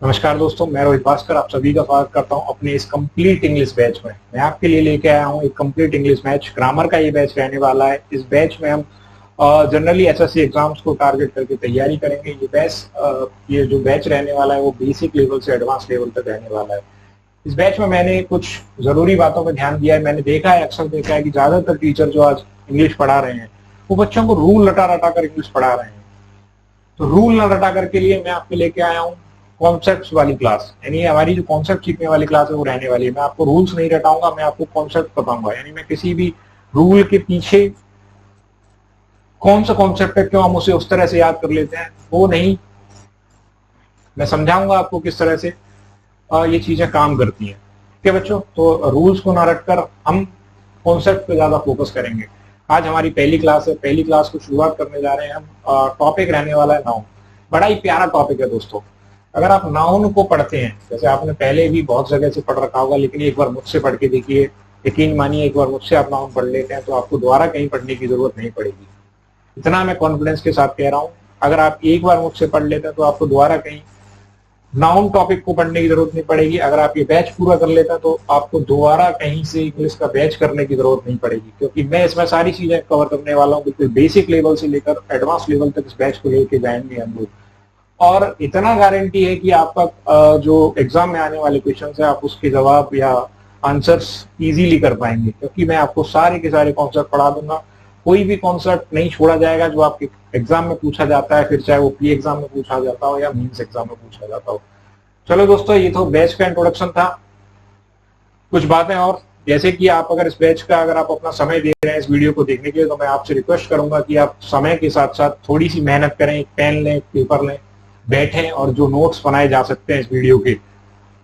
नमस्कार दोस्तों, मैं रोहित भास्कर आप सभी का स्वागत करता हूं अपने इस कंप्लीट इंग्लिश बैच में। मैं आपके लिए लेके आया हूं एक कंप्लीट इंग्लिश बैच। ग्रामर का ये बैच रहने वाला है। इस बैच में हम जनरली एसएससी एग्जाम्स को टारगेट करके तैयारी करेंगे। ये जो बैच रहने वाला है वो बेसिक लेवल से एडवांस लेवल तक रहने वाला है। इस बैच में मैंने कुछ जरूरी बातों पर ध्यान दिया है। मैंने देखा है, अक्सर देखा है कि ज्यादातर टीचर जो आज इंग्लिश पढ़ा रहे हैं वो बच्चों को रूल रटा रटा कर इंग्लिश पढ़ा रहे हैं। तो रूल न रटा करके लिए मैं आपके लेके आया हूँ कॉन्सेप्ट्स वाली क्लास। यानी हमारी जो कॉन्सेप्ट सीखने वाली क्लास है वो रहने वाली है। मैं आपको रूल्स नहीं रटाऊंगा, मैं आपको कॉन्सेप्ट बताऊंगा। यानी मैं किसी भी रूल के पीछे कौन सा कॉन्सेप्ट है, क्यों हम उसे उस तरह से याद कर लेते हैं, वो नहीं। मैं समझाऊंगा आपको किस तरह से ये चीजें काम करती हैं। ठीक है बच्चों, तो रूल्स को ना रटकर हम कॉन्सेप्ट पे ज्यादा फोकस करेंगे। आज हमारी पहली क्लास है। पहली क्लास को शुरुआत करने जा रहे हैं हम। टॉपिक रहने वाला है नाउन। बड़ा ही प्यारा टॉपिक है दोस्तों। अगर आप नाउन को पढ़ते हैं, जैसे आपने पहले भी बहुत जगह से पढ़ रखा होगा, लेकिन एक बार मुझसे पढ़ के देखिए, यकीन मानिए एक बार मुझसे आप नाउन पढ़ लेते हैं तो आपको दोबारा कहीं पढ़ने की जरूरत नहीं पड़ेगी। इतना मैं कॉन्फिडेंस के साथ कह रहा हूँ। अगर आप एक बार मुझसे पढ़ लेते हैं तो आपको दोबारा कहीं नाउन टॉपिक को पढ़ने की जरूरत नहीं पड़ेगी। अगर आप ये बैच पूरा कर लेते हैं तो आपको दोबारा कहीं से इंग्लिश का बैच करने की जरूरत नहीं पड़ेगी, क्योंकि मैं इसमें सारी चीजें कवर करने वाला हूँ। बिल्कुल बेसिक लेवल से लेकर एडवांस लेवल तक इस बैच को लेके जाएंगे हम लोग। और इतना गारंटी है कि आपका जो एग्जाम में आने वाले क्वेश्चन है आप उसके जवाब या आंसर्स इजीली कर पाएंगे, क्योंकि मैं आपको सारे के सारे कॉन्सेप्ट पढ़ा दूंगा। कोई भी कॉन्सेप्ट नहीं छोड़ा जाएगा जो आपके एग्जाम में पूछा जाता है, फिर चाहे वो प्री एग्जाम में पूछा जाता हो या मेंस एग्जाम में पूछा जाता हो। चलो दोस्तों, ये तो बैच का इंट्रोडक्शन था। कुछ बातें और, जैसे कि आप अगर इस बैच का अगर आप अपना समय दे रहे हैं इस वीडियो को देखने के लिए, तो मैं आपसे रिक्वेस्ट करूंगा कि आप समय के साथ साथ थोड़ी सी मेहनत करें। एक पेन लें, पेपर लें, बैठें और जो नोट्स बनाए जा सकते हैं इस वीडियो के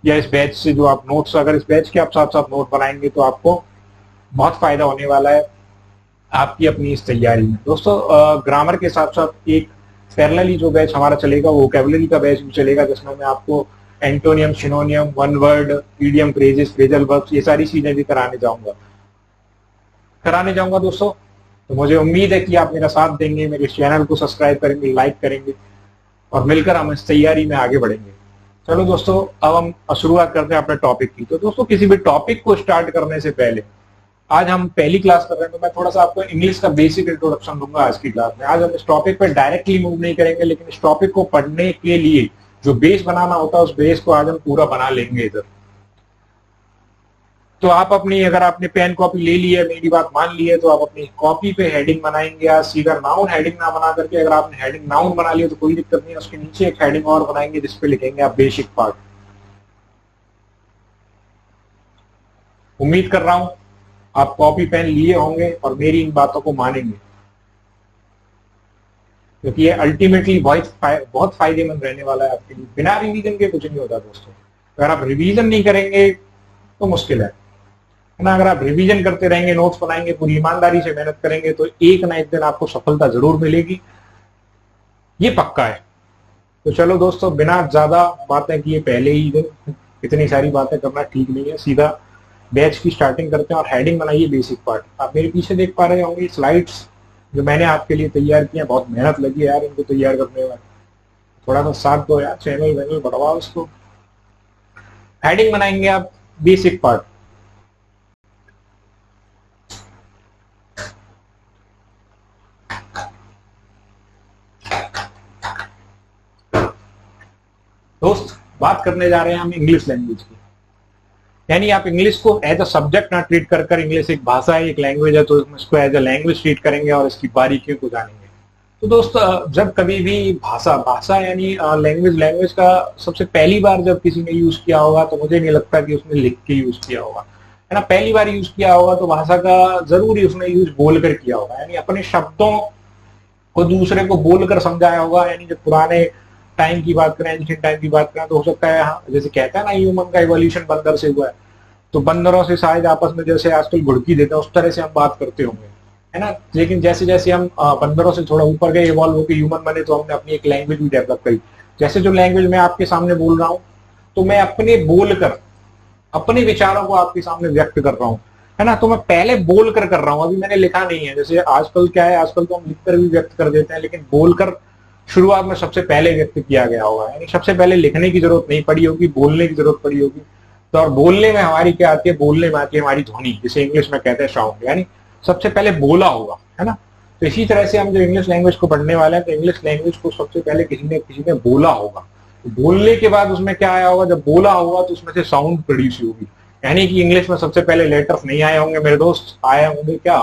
या इस बैच से, जो आप नोट्स, अगर इस बैच के आप साथ साथ नोट बनाएंगे तो आपको बहुत फायदा होने वाला है आपकी अपनी इस तैयारी में। दोस्तों, ग्रामर के साथ साथ एक पैरेलली जो बैच हमारा चलेगा वो वोकैबुलरी का बैच भी चलेगा, जिसमें मैं आपको antonym, सिनोनियम, one word, idiom, phrases, phrasal verbs, ये सारी चीजें भी कराने जाऊंगा दोस्तों। तो मुझे उम्मीद है कि आप मेरा साथ देंगे, मेरे चैनल को सब्सक्राइब करेंगे, लाइक करेंगे और मिलकर हम इस तैयारी में आगे बढ़ेंगे। चलो दोस्तों, अब हम शुरुआत करते हैं अपने टॉपिक की। तो दोस्तों, किसी भी टॉपिक को स्टार्ट करने से पहले, आज हम पहली क्लास कर रहे हैं तो मैं थोड़ा सा आपको इंग्लिश का बेसिक इंट्रोडक्शन दूंगा आज की क्लास में। आज हम इस टॉपिक पर डायरेक्टली मूव नहीं करेंगे, लेकिन इस टॉपिक को पढ़ने के लिए जो बेस बनाना होता है उस बेस को आज हम पूरा बना लेंगे इधर। तो आप अपनी, अगर आपने पेन कॉपी ले ली है, मेरी बात मान ली है, तो आप अपनी कॉपी पे हेडिंग बनाएंगे। आज सीधा नाउन हेडिंग ना बना करके, अगर आपने हेडिंग नाउन बना लिया तो कोई दिक्कत नहीं है, उसके नीचे एक हेडिंग और बनाएंगे जिसपे लिखेंगे आप बेसिक पार्ट। उम्मीद कर रहा हूं आप कॉपी पेन लिए होंगे और मेरी इन बातों को मानेंगे, क्योंकि ये अल्टीमेटली बहुत फायदेमंद रहने वाला है आपके लिए। बिना रिवीजन के कुछ नहीं होता दोस्तों। अगर आप रिवीजन नहीं करेंगे तो मुश्किल है ना। अगर आप रिवीजन करते रहेंगे, नोट्स बनाएंगे, पूरी ईमानदारी से मेहनत करेंगे, तो एक ना एक दिन आपको सफलता जरूर मिलेगी, ये पक्का है। तो चलो दोस्तों, बिना ज्यादा बातें किए पहले ही दिन इतनी सारी बातें करना ठीक नहीं है। सीधा बैच की स्टार्टिंग करते हैं और हेडिंग बनाइए बेसिक पार्ट। आप मेरे पीछे देख पा रहे होंगे स्लाइड्स जो मैंने आपके लिए तैयार किए हैं। बहुत मेहनत लगी है यार इनको तैयार करने में। थोड़ा सा साथ दो यार, चैनल वैनल बढ़वाओ इसको। हेडिंग बनाएंगे आप बेसिक पार्ट। दोस्त, बात करने जा रहे हैं हम इंग्लिश लैंग्वेज की। यानी आप इंग्लिश को एज अ सब्जेक्ट ना ट्रीट कर इंग्लिश एक भाषा है, एक लैंग्वेज है, तो इसको एज अ लैंग्वेज ट्रीट करेंगे और इसकी बारीकियों को जानेंगे। तो दोस्त, जब कभी भी भाषा यानी लैंग्वेज का सबसे पहली बार जब किसी ने यूज किया होगा, तो मुझे नहीं लगता कि उसने लिख के यूज किया होगा, है ना। पहली बार यूज किया होगा तो भाषा का जरूरी उसने यूज बोलकर किया होगा, यानी अपने शब्दों को दूसरे को बोलकर समझाया होगा। यानी जब पुराने टाइम की बात करें, एंशिएंट टाइम की बात करें, तो हो सकता है, हाँ, जैसे कहता है ना, ह्यूमन का इवोल्यूशन बंदर से हुआ है, तो बंदरों से शायद आपस में जैसे आजकल घुड़की देते हैं उस तरह से हम बात करते होंगे, है ना। लेकिन जैसे जैसे हम बंदरों से थोड़ा ऊपर गए, इवॉल्व होकर ह्यूमन बने, तो हमने अपनी एक लैंग्वेज भी डेवलप करी। जैसे जो लैंग्वेज मैं आपके सामने बोल रहा हूँ, तो मैं अपने बोलकर अपने विचारों को आपके सामने व्यक्त कर रहा हूँ, है ना। तो मैं पहले बोलकर कर रहा हूँ, अभी मैंने लिखा नहीं है। जैसे आजकल क्या है, आजकल तो हम लिखकर भी व्यक्त कर देते हैं, लेकिन बोलकर शुरुआत में सबसे पहले व्यक्त किया गया होगा, यानी सबसे पहले लिखने की जरूरत नहीं पड़ी होगी, बोलने की जरूरत पड़ी होगी। तो और बोलने में हमारी क्या आती है, बोलने में आती है हमारी ध्वनि, जिसे इंग्लिश में कहते हैं साउंड, यानी सबसे पहले बोला होगा, है ना। तो इसी तरह से हम जो इंग्लिश लैंग्वेज को पढ़ने वाले हैं, तो इंग्लिश लैंग्वेज को सबसे पहले किसी ने बोला होगा। तो बोलने के बाद उसमें क्या आया होगा, जब बोला होगा तो उसमें से साउंड प्रोड्यूस होगी, यानी कि इंग्लिश में सबसे पहले लेटर्स नहीं आए होंगे मेरे दोस्त, आए होंगे क्या,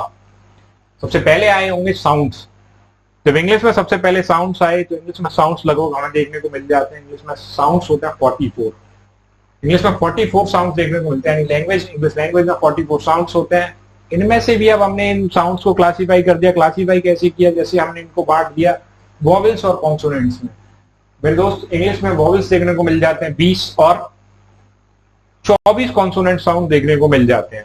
सबसे पहले आए होंगे साउंड्स। जब इंग्लिश में सबसे पहले साउंड्स आए, तो इंग्लिश में साउंड्स लगभग हमें देखने को मिल जाते हैं, इंग्लिश में साउंड्स होते हैं 44। इंग्लिश में 44 साउंड्स देखने को मिलते हैं, लैंग्वेज इंग्लिश लैंग्वेज में 44 साउंड्स होते हैं। इनमें से भी अब हमने इन साउंड्स को क्लासीफाई कर दिया। क्लासीफाई कैसे किया, जैसे हमने इनको बांट दिया वॉवेल्स और कॉन्सोनेंट्स में। मेरे दोस्त इंग्लिश में वॉवेल्स देखने को मिल जाते हैं 20 और 24 कॉन्सोनेंट साउंड देखने को मिल जाते हैं।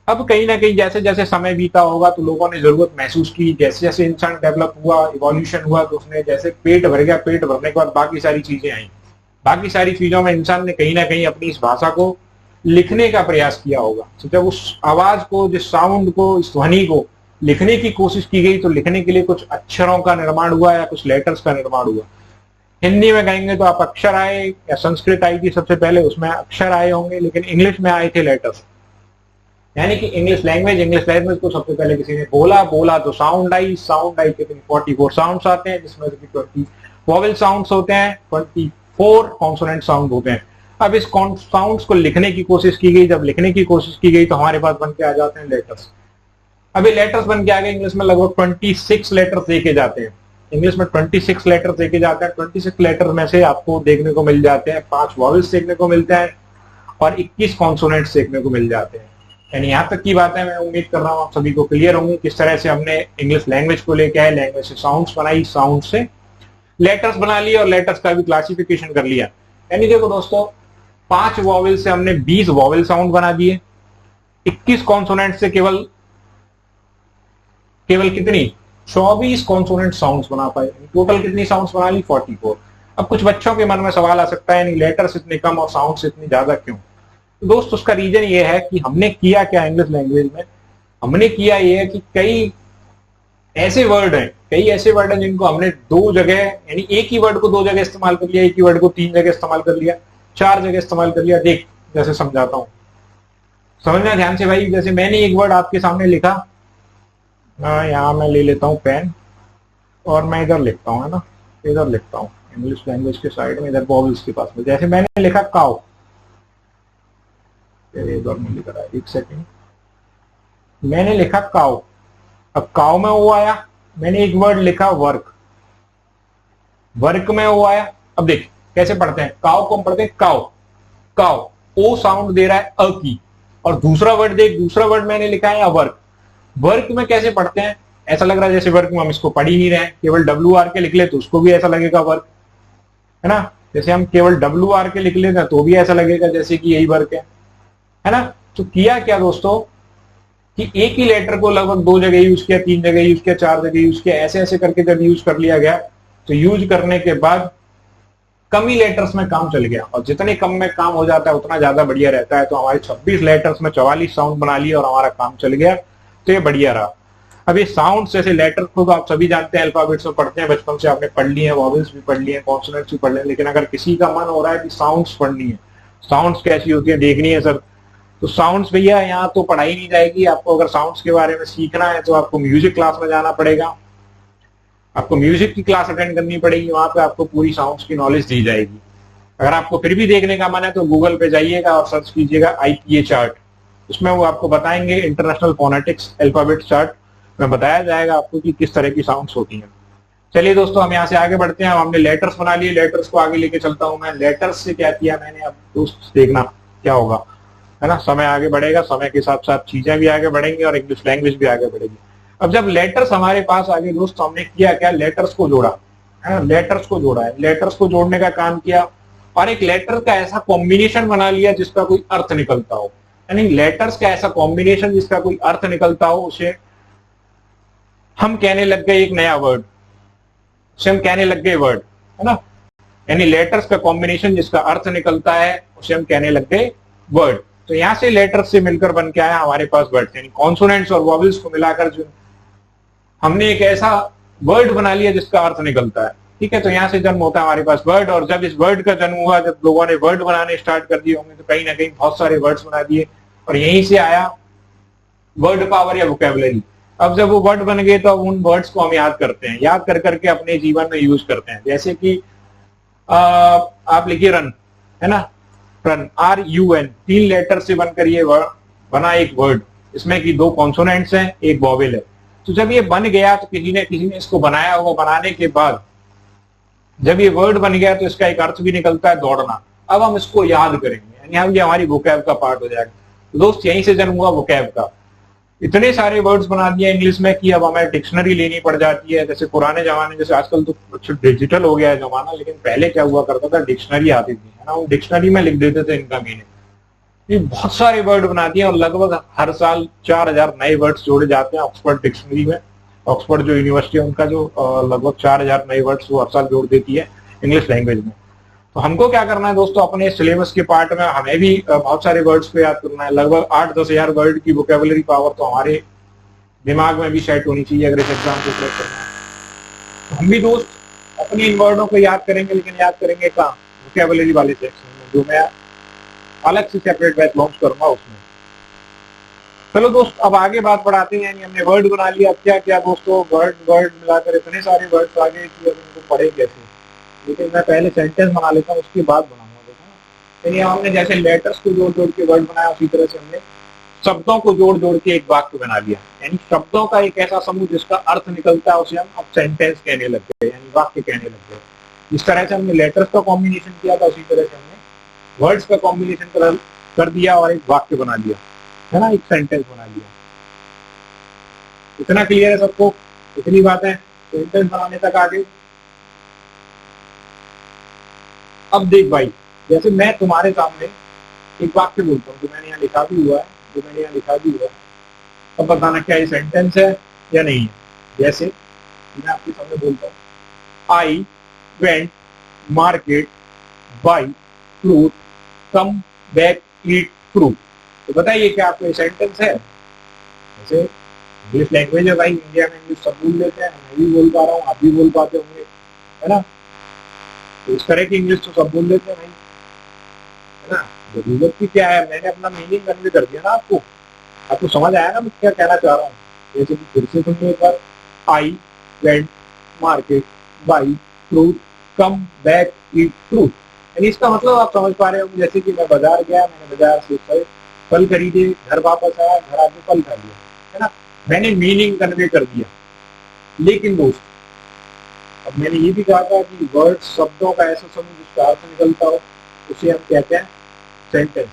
अब कहीं ना कहीं जैसे जैसे समय बीता होगा तो लोगों ने जरूरत महसूस की, जैसे जैसे इंसान डेवलप हुआ, इवोल्यूशन हुआ, तो उसने जैसे पेट भर गया, पेट भरने के बाद बाकी सारी चीजें आई। बाकी सारी चीजों में इंसान ने कहीं ना कहीं अपनी इस भाषा को लिखने का प्रयास किया होगा। तो जब उस आवाज को, जिस साउंड को, इस ध्वनि को लिखने की कोशिश की गई, तो लिखने के लिए कुछ अक्षरों का निर्माण हुआ या कुछ लेटर्स का निर्माण हुआ। हिंदी में कहेंगे तो आप अक्षर आए, या संस्कृत आई थी सबसे पहले, उसमें अक्षर आए होंगे, लेकिन इंग्लिश में आए थे लेटर्स। यानी कि इंग्लिश लैंग्वेज को सबसे पहले किसी ने बोला तो साउंड आई कितनी 44 साउंड्स आते हैं, जिसमें 20 वॉवेल साउंड्स होते हैं, 24 कॉन्सोनेंट साउंड होते हैं। अब इस साउंड्स को लिखने की कोशिश की गई, जब लिखने की कोशिश की गई तो हमारे पास बन के आ जाते हैं लेटर्स। अभी लेटर्स बन के आ गए, इंग्लिश में लगभग 26 लेटर्स देखे जाते हैं। इंग्लिश में 26 लेटर्स देखे जाते हैं। 26 लेटर्स में से आपको देखने को मिल जाते हैं 5 वॉवेल्स देखने को मिलते हैं और 21 कॉन्सोनेंट्स देखने को मिल जाते हैं। यानी यहाँ तक की बात है, मैं उम्मीद कर रहा हूँ आप सभी को क्लियर होंगी किस तरह से हमने इंग्लिश लैंग्वेज को लेके आए, लैंग्वेज से साउंड्स बनाई, साउंड से लेटर्स बना लिए और लेटर्स का भी क्लासिफिकेशन कर लिया। यानी देखो दोस्तों, 5 वॉवेल से हमने 20 वॉवेल साउंड बना दिए, 21 कॉन्सोनेंट से केवल कितनी 24 कॉन्सोनेंट साउंड्स बना पाए। टोटल कितनी साउंड्स बना ली 44। अब कुछ बच्चों के मन में सवाल आ सकता है, नहीं लेटर्स इतने कम और साउंड्स इतनी ज्यादा क्यों। तो दोस्त उसका रीजन ये है कि हमने किया क्या इंग्लिश लैंग्वेज में, हमने किया ये है कि कई ऐसे वर्ड हैं जिनको हमने 2 जगह, यानी एक ही वर्ड को 2 जगह इस्तेमाल कर लिया, एक ही वर्ड को 3 जगह इस्तेमाल कर लिया, 4 जगह इस्तेमाल कर लिया। देख जैसे समझाता हूं, समझना ध्यान से भाई। जैसे मैंने एक वर्ड आपके सामने लिखा, यहाँ मैं ले लेता हूँ पेन और मैं इधर लिखता हूँ, है ना, इधर लिखता हूँ इंग्लिश लैंग्वेज के साइड में, इधर वॉवेल्स के पास में। जैसे मैंने लिखा काउ, इधर में लिख रहा है, एक सेकेंड, मैंने लिखा काउ। अब काउ में वो आया, मैंने एक वर्ड लिखा वर्क में वो आया। अब देख कैसे पढ़ते हैं, काउ को हम पढ़ते हैं काउ, ओ साउंड दे रहा है अ की। और दूसरा वर्ड मैंने लिखा है वर्क में कैसे पढ़ते हैं, ऐसा लग रहा है जैसे वर्क में हम इसको पढ़ ही नहीं रहे हैं, केवल WR के लिख ले तो उसको भी ऐसा लगेगा वर्क, है ना। जैसे हम केवल WR के लिख लेते हैं तो भी ऐसा लगेगा जैसे कि यही वर्क है ना। तो किया क्या दोस्तों कि एक ही लेटर को लगभग 2 जगह यूज किया, 3 जगह यूज किया, 4 जगह यूज किया, ऐसे करके जब यूज कर लिया गया, तो यूज करने के बाद कम ही लेटर्स में काम चल गया। और जितने कम में काम हो जाता है उतना ज्यादा बढ़िया रहता है। तो हमारे 26 लेटर्स में 44 साउंड बना लिए और हमारा काम चल गया, तो ये बढ़िया रहा। अब ये साउंड जैसे लेटर को तो आप सभी जानते हैं, अल्फाबेट्स में पढ़ते हैं, बचपन से आपने पढ़ लिए हैं, वॉवेल्स भी पढ़ लिए हैं, कॉन्सोनेंट्स भी पढ़ लिए हैं। लेकिन अगर किसी का मन हो रहा है कि साउंड्स पढ़नी है, साउंड्स कैसी होती है देखनी है सर, तो साउंड्स भैया यहाँ तो पढ़ाई नहीं जाएगी। आपको अगर साउंड्स के बारे में सीखना है तो आपको म्यूजिक क्लास में जाना पड़ेगा, आपको म्यूजिक की क्लास अटेंड करनी पड़ेगी, वहां पे आपको पूरी साउंड्स की नॉलेज दी जाएगी। अगर आपको फिर भी देखने का मन है तो गूगल पे जाइएगा और सर्च कीजिएगा IPA चार्ट, उसमें वो आपको बताएंगे इंटरनेशनल फोनेटिक्स अल्फाबेट चार्ट में बताया जाएगा आपको कि किस तरह की साउंड्स होती हैं। चलिए दोस्तों, हम यहाँ से आगे बढ़ते हैं। हमने लेटर्स बना लिए, लेटर्स को आगे लेके चलता हूँ मैं। लेटर्स से क्या किया मैंने, अब दोस्त देखना क्या होगा, है ना। समय आगे बढ़ेगा, समय के साथ साथ चीजें भी आगे बढ़ेंगी और इंग्लिश लैंग्वेज भी आगे बढ़ेगी। अब जब लेटर्स हमारे पास आ गए दोस्त, हमने किया क्या, लेटर्स को जोड़ा, है ना, लेटर्स को जोड़ा है, लेटर्स को जोड़ने का काम किया और एक लेटर का ऐसा कॉम्बिनेशन बना लिया जिसका कोई अर्थ निकलता हो। यानी लेटर्स का ऐसा कॉम्बिनेशन जिसका कोई अर्थ निकलता हो, उसे हम कहने लग गए एक नया वर्ड, उसे हम कहने लग गए वर्ड, है ना। यानी लेटर्स का कॉम्बिनेशन जिसका अर्थ निकलता है उसे हम कहने लग गए वर्ड। तो यहां से लेटर्स से मिलकर बन के आया हमारे पास वर्ड, यानी कॉन्सोनेंट्स और वॉवेल्स को मिलाकर जो हमने एक ऐसा वर्ड बना लिया जिसका अर्थ निकलता है। ठीक है, तो यहाँ से जन्म होता है हमारे पास वर्ड, और जब इस वर्ड का जन्म हुआ, जब लोगों ने वर्ड बनाने स्टार्ट कर दिए होंगे, तो कहीं ना कहीं बहुत सारे वर्ड्स बना दिए, और यहीं से आया वर्ड पावर या वोकेबलरी। अब जब वो वर्ड बन गए तो अब उन वर्ड्स को हम याद करते हैं, याद कर करके अपने जीवन में यूज करते हैं। जैसे कि आप लिखिए रन, है ना, रन, RUN, 3 लेटर से बनकर ये बना एक वर्ड, इसमें कि 2 कॉन्सोनेंट्स हैं, एक वॉवेल है। तो जब ये बन गया तो किसी ने इसको बनाया होगा, बनाने के बाद जब ये वर्ड बन गया तो इसका एक अर्थ भी निकलता है, दौड़ना। अब हम इसको याद करेंगे, यानी ये हमारी वोकैब का पार्ट हो जाएगा। तो दोस्त यहीं से जन्म हुआ वोकैब का। इतने सारे वर्ड्स बना दिए इंग्लिश में कि अब हमें डिक्शनरी लेनी पड़ जाती है। जैसे पुराने जमाने, जैसे आजकल तो डिजिटल हो गया है जमाना, लेकिन पहले क्या हुआ करता था, डिक्शनरी आती थी, है ना, वो डिक्शनरी में लिख देते थे इनका मीनिंग। ये बहुत सारे वर्ड बना दिए, और लगभग हर साल 4000 नए वर्ड्स जोड़े जाते हैं ऑक्सफोर्ड डिक्शनरी में। ऑक्सफोर्ड जो यूनिवर्सिटी है उनका जो लगभग 4000 नए वर्ड्स वो हर साल जोड़ देती है इंग्लिश लैंग्वेज में। तो हमको क्या करना है दोस्तों, अपने सिलेबस के पार्ट में हमें भी बहुत सारे वर्ड्स को याद करना है। लगभग 8-10 हजार वर्ड की वोकेबलरी पावर तो हमारे दिमाग में भी सेट होनी चाहिए अगर इस एग्जाम को क्रैक करना है। तो हम भी दोस्त अपने इन वर्डों को याद करेंगे, लेकिन याद करेंगे कहाँ, वोकेबलरी वाले सेक्शन में, जो मैं अलग से सेपरेट बैच लॉन्च करूंगा उसमें। चलो दोस्त, अब आगे बात बढ़ाते हैं। यानी हमने वर्ड बना लिया, अब क्या क्या दोस्तों, वर्ड मिलाकर इतने सारे वर्ड्स आ गए कि अब इनको पढ़े कैसे। लेकिन मैं पहले सेंटेंस बना लेता हूँ, उसके बाद बनाऊंगा, देखो ना। हमने जैसे लेटर्स को जोड़ जोड़ के वर्ड बनाया, उसी तरह से हमने शब्दों को जोड़ जोड़ के एक वाक्य बना लिया। यानी शब्दों का एक ऐसा समूह जिसका अर्थ निकलता है, उसे हम अब सेंटेंस कहने लग गए, यानी वाक्य कहने लग गए। जिस तरह से हमने लेटर्स का कॉम्बिनेशन किया था, उसी तरह से हमने वर्ड्स का कॉम्बिनेशन कर दिया और एक वाक्य बना लिया, है ना, एक सेंटेंस बना लिया। इतना क्लियर है सबको? इतनी बात है सेंटेंस बनाने तक आगे। अब देख भाई, जैसे मैं तुम्हारे सामने एक वाक्य बोलता हूँ, जो मैंने यहाँ लिखा भी हुआ है, अब बताना क्या ये सेंटेंस है या नहीं है। जैसे मैं आपके सामने बोलता हूँ, आई went market buy fruit come back eat fruit. तो बताइए क्या आपको ये सेंटेंस है? जैसे इंग्लिश लैंग्वेज है भाई, इंडिया में इंग्लिश सब बोल लेते हैं, मैं भी बोल पा रहा हूँ, आप भी बोल पाते होंगे, है ना। तो इस तरह की इंग्लिश तो सब बोल लेते हैं भाई, है ना। जरूरत की क्या है, मैंने अपना मीनिंग कन्वे कर दिया ना आपको। आपको समझ आया ना मैं क्या कहना चाह रहा हूँ? जैसे कि फिर से सुनिए एक बार, I went market buy fruit come back eat fruit. यानी इसका मतलब आप समझ पा रहे हो, जैसे कि मैं बाजार गया, मैंने बाजार से फल खरीदे, घर वापस आया, घर आके फल खा लिया, है ना। मैंने मीनिंग कन्वे कर दिया। लेकिन दोस्त, अब मैंने ये भी कहा था कि वर्ड शब्दों का ऐसा समूह जिसका अर्थ निकलता हो, उसे हम कहते हैं सेंटेंस।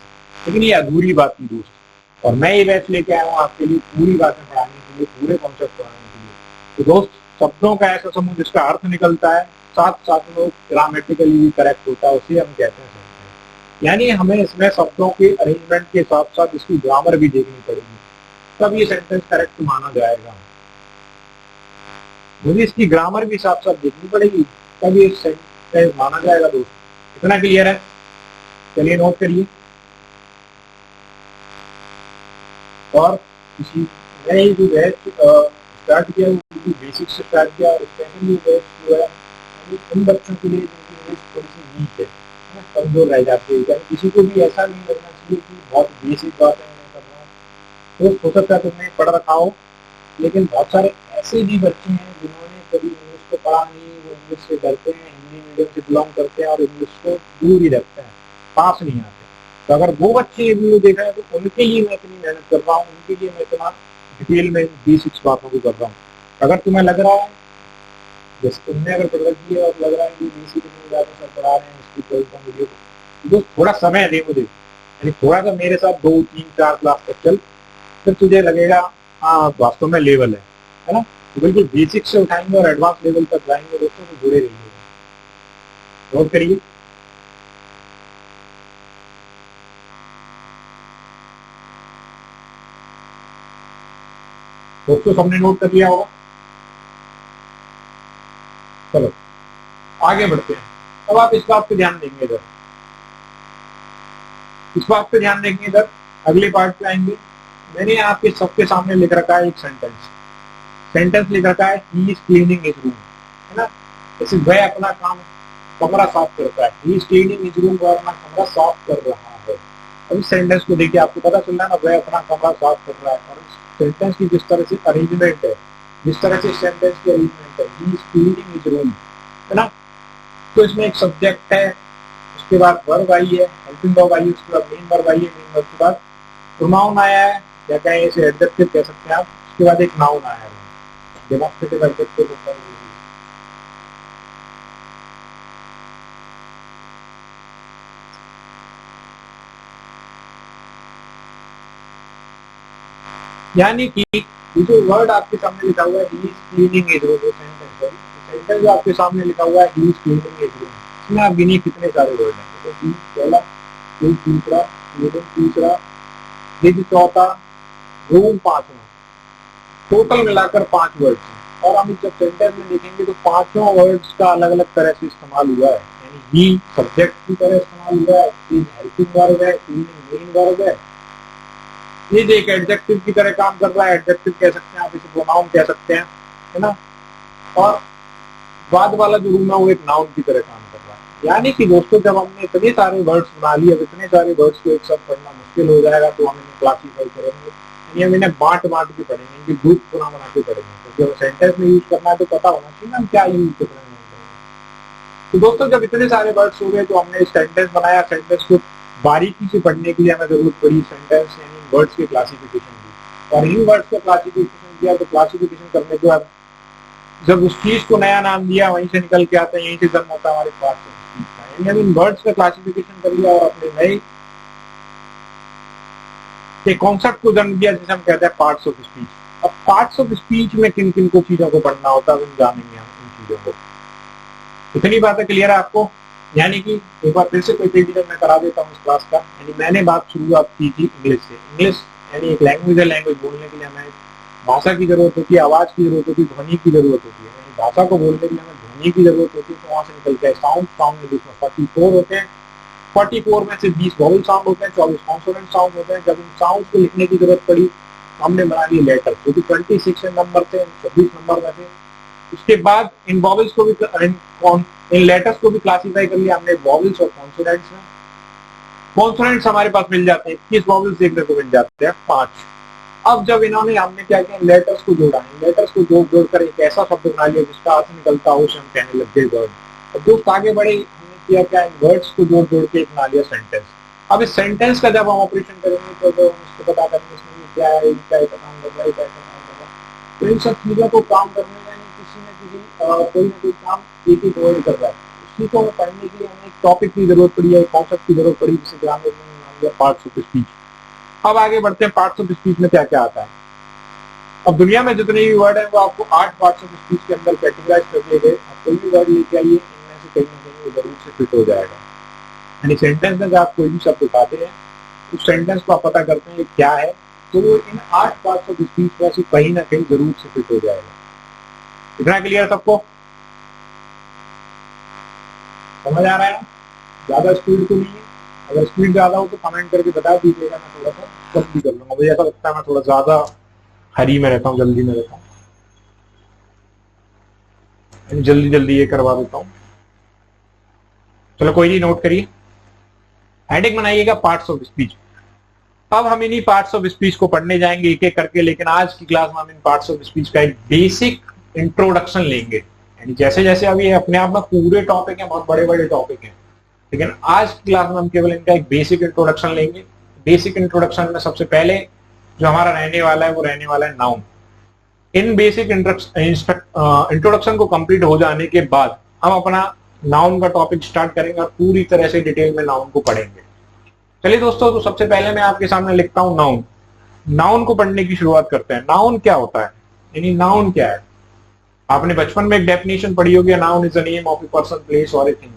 लेकिन ये अधूरी बात थी दोस्त, और मैं ये बैच लेके आया हूँ आपके लिए पूरी बातें पढ़ाने के लिए, पूरे कॉन्सेप्ट पढ़ाने के लिए। तो दोस्त, शब्दों का ऐसा समूह जिसका अर्थ निकलता है, साथ साथ में ग्रामेटिकली भी करेक्ट होता है, उसे हम कहते हैं सेंटेंस। यानी हमें इसमें शब्दों के अरेंजमेंट के साथ साथ इसकी ग्रामर भी देखनी पड़ेगी, तब ये सेंटेंस करेक्ट माना जाएगा। मुझे इसकी ग्रामर भी साथ साथ देखनी पड़ेगी, तब ये सेंटेंस माना जाएगा दोस्त। इतना क्लियर है? चलिए नोट करिए। और इसी मैंने जो बैच स्टार्ट किया वो बेसिक से स्टार्ट किया, और सेकंड ये बैच जो है उन बच्चों के लिए जिनकी इंग्लिश थोड़ी सी वीक है, कमजोर रह जाती है। यानी किसी को भी ऐसा नहीं लगना चाहिए कि बहुत बेसिक बातें मैं कर रहा हूँ। तो हो सकता है तुमने पढ़ रखा हो, लेकिन बहुत सारे ऐसे भी बच्चे हैं जिन्होंने कभी इंग्लिश को पढ़ा नहीं, वो इंग्लिश से डरते हैं, हिंदी मीडियम से बिलोंग करते हैं और इंग्लिश को दूर ही रखते हैं, पास नहीं आते। तो अगर वो बच्चे ये वीडियो देख रहे हैं तो उनके लिए मैं इतनी मेहनत कर रहा हूँ, उनके लिए मैं इतना डिटेल में बेसिक्स बातों को कर रहा हूँ। अगर तुम्हें लग रहा है, जैसे तुमने अगर पढ़ रखी है और लग रहा है कि बेसिक इतनी बातें सब पढ़ा रहे हैं इसकी वीडियो को, तो थोड़ा समय दे मुझे, यानी थोड़ा सा मेरे साथ 2, 3, 4 क्लास तक चल, फिर तुझे लगेगा हाँ वास्तव में लेवल है ना। तो बिल्कुल बेसिक से उठाएंगे और एडवांस लेवल तक जाएंगे दोस्तों, तो जुड़े रहिए। नोट करिए। दोस्तों सबने नोट कर लिया होगा? चलो आगे बढ़ते हैं। अब आप इस बात पे ध्यान देंगे, इधर इस बात पे ध्यान देंगे, इधर अगले पार्ट पे आएंगे। मैंने आपके सबके सामने लिख रखा है एक सेंटेंस लिख रखा है, he is cleaning his room, है ना। जैसे वह अपना काम कमरा साफ करता है, he is cleaning his room, वह अपना कमरा साफ कर रहा है। अब इस सेंटेंस को देखिए आपको पता चल रहा है ना, वह अपना कमरा साफ कर रहा है। और इस सेंटेंस की जिस तरह से अरेंजमेंट है, जिस तरह से सेंटेंस की अरेंजमेंट है, he is cleaning his room, है ना। तो इसमें एक सब्जेक्ट है, उसके बाद वर्ब आई है, हेल्पिंग वर्ब आई है, उसके बाद मेन वर्ब आई है, मेन वर्ब के बाद प्रोनाउन आया है, या कहें इसे एडजेक्टिव कह सकते हैं आप, उसके बाद एक नाउन आया है, डेमोस्ट्रेटिव एडजेक्टिव होता है। यानी कि ये जो वर्ड आपके सामने लिखा हुआ है, he is cleaning his room, sentence जो आपके सामने लिखा हुआ है, he is cleaning his room, इसमें आप गिनिए कितने सारे वर्ड हैं। तो ही पहला, ही दूसरा, क्लीनिंग तीसरा, हिज चौथा, रूम पांचवा, टोटल मिलाकर 5 वर्ड्स हैं। और हम जब सेंटेंस में देखेंगे तो पांचों वर्ड्स का अलग अलग तरह से इस्तेमाल हुआ है। यानी ही सब्जेक्ट की तरह इस्तेमाल हुआ है, ही हेल्पिंग वर्ब है, क्लीनिंग मेन वर्ब है, ये एक एडजेक्टिव की तरह काम कर रहा है, एडजेक्टिव कह सकते हैं आप, इसे प्रोनाउन कह सकते हैं, है ना। और बाद वाला जो रूम है वो एक नाउन की तरह काम कर रहा है। यानी कि दोस्तों जब हमने इतने सारे वर्ड्स बना लिए, अब इतने सारे वर्ड्स को एक साथ पढ़ना मुश्किल हो जाएगा, तो हम इन्हें क्लासीफाई करेंगे, यानी हम इन्हें बांट बांट के पढ़ेंगे, इनके ग्रुप बना के पढ़ेंगे। तो जब सेंटेंस में यूज करना है तो पता होना चाहिए ना हम क्या यूज कर रहे हैं। तो दोस्तों जब इतने सारे वर्ड्स हो गए तो हमने सेंटेंस बनाया, सेंटेंस को बारीकी से पढ़ने के लिए हमें जरूरत पड़ी सेंटेंस यानी वर्ड्स के क्लासिफिकेशन की। और इन वर्ड्स का क्लासिफिकेशन किया, तो क्लासिफिकेशन करने के बाद जब उस चीज को नया नाम दिया, वहीं से निकल के आता है, यहीं से जन्म होता है हमारे पास चीज का। यानी हम इन वर्ड्स का क्लासिफिकेशन कर लिया और अपने नए एक कॉन्सेप्ट को जन्म दिया, जिसे हम कहते हैं पार्ट्स ऑफ स्पीच। अब पार्ट्स ऑफ स्पीच में किन किन को चीजों को पढ़ना होता है, हम जानेंगे हम इन चीजों को। इतनी बातें क्लियर है आपको? यानी कि एक बार फिर से कोई रिवीजन मैं करा देता हूँ इस क्लास का। यानी मैंने बात शुरुआत की थी इंग्लिश से। इंग्लिश यानी एक लैंग्वेज है, लैंग्वेज बोलने के लिए हमें भाषा की जरूरत होती है, आवाज की जरूरत होती है, ध्वनि की जरूरत होती है। यानी भाषा को बोलने के लिए हमें ध्वनि की जरूरत होती है, तो वहां से निकल के साउंड, साउंड में जिसमें 44 होते हैं, 44 में से 20 वॉवल साउंड होते हैं, 24 कॉन्सोनेंट साउंड होते हैं। जब इन साउंड को लिखने की जरूरत पड़ी, हमने बना लिए लेटर, जो कि 26 नंबर थे, 26 नंबर में थे। उसके बाद इन वॉवल्स को भी, इन लेटर्स को भी क्लासिफाई कर लिया हमने वॉवल्स और कॉन्सोनेंट्स में। कॉन्सोनेंट्स हमारे पास मिल जाते हैं 21, वॉवल्स देखने को मिल जाते हैं 5। अब जब इन्होंने, हमने क्या किया, लेटर्स को जोड़ा, लेटर्स को जोड़कर एक ऐसा शब्द बना लिया जिसका अर्थ निकलता हो, उसे हम कहने लग गए वर्ड। और दोस्त आगे बढ़े, हमने किया क्या, इन वर्ड्स को जोड़ जोड़ के बना लिया सेंटेंस। अब इस सेंटेंस का जब हम ऑपरेशन करेंगे तो हम इसको पता करेंगे इसमें क्या है, क्या काम कर रहा है, क्या काम कर रहा है। तो इन सब चीजों को काम करने में किसी न किसी कोई ना कोई काम एक ही वर्ड कर रहा है, उसी को पढ़ने के लिए हमें एक टॉपिक की जरूरत पड़ी है, एक कॉन्सेप्ट की जरूरत पड़ी, जिसे ग्रामर में नाम दिया पार्ट्स ऑफ स्पीच। अब आगे बढ़ते हैं, पार्ट्स ऑफ स्पीच में क्या क्या आता है। अब दुनिया में जितने भी वर्ड हैं वो आपको 8 पार्ट्स ऑफ स्पीच के अंदर कैटेगराइज कर दिए गए। आप कोई भी वर्ड लेके आइए, इनमें से कहीं ना कहीं वो जरूर से फिट हो जाएगा। यानी सेंटेंस में जब आप कोई भी शब्द उठाते हैं, उस सेंटेंस को आप पता करते हैं ये क्या है, तो वो इन 8 पार्ट्स ऑफ स्पीच में से कहीं ना कहीं जरूर से फिट हो जाएगा। इतना क्लियर सबको? समझ आ रहा है ना? ज्यादा स्पीड तो नहीं है, अगर स्पीड ज्यादा हो तो कमेंट करके बता दीजिएगा, मैं थोड़ा सा जल्दी कर लूंगा। मुझे ऐसा लगता है मैं थोड़ा ज्यादा हरी में रहता हूँ, जल्दी में रहता हूँ, जल्दी जल्दी ये करवा देता हूँ। चलो कोई नहीं, नोट करिए, हेडिंग बनाइएगा पार्ट्स ऑफ स्पीच। अब हम इन्हीं पार्ट्स ऑफ स्पीच को पढ़ने जाएंगे एक एक करके, लेकिन आज की क्लास में हम इन पार्ट्स ऑफ स्पीच का एक बेसिक इंट्रोडक्शन लेंगे। यानी जैसे जैसे अभी अपने आप में पूरे टॉपिक हैं, बहुत बड़े बड़े टॉपिक हैं, लेकिन आज की क्लास में हम केवल इनका एक बेसिक इंट्रोडक्शन लेंगे। बेसिक इंट्रोडक्शन में सबसे पहले जो हमारा रहने वाला है वो रहने वाला है नाउन। इन बेसिक इंट्रोडक्शन को कंप्लीट हो जाने के बाद हम अपना नाउन का टॉपिक स्टार्ट करेंगे और पूरी तरह से डिटेल में नाउन को पढ़ेंगे। चलिए दोस्तों, तो सबसे पहले मैं आपके सामने लिखता हूं नाउन। नाउन को पढ़ने की शुरुआत करते हैं। नाउन क्या होता है, यानी नाउन क्या है? आपने बचपन में एक डेफिनेशन पढ़ी होगी, noun is the name of a person, place और ए थिंग।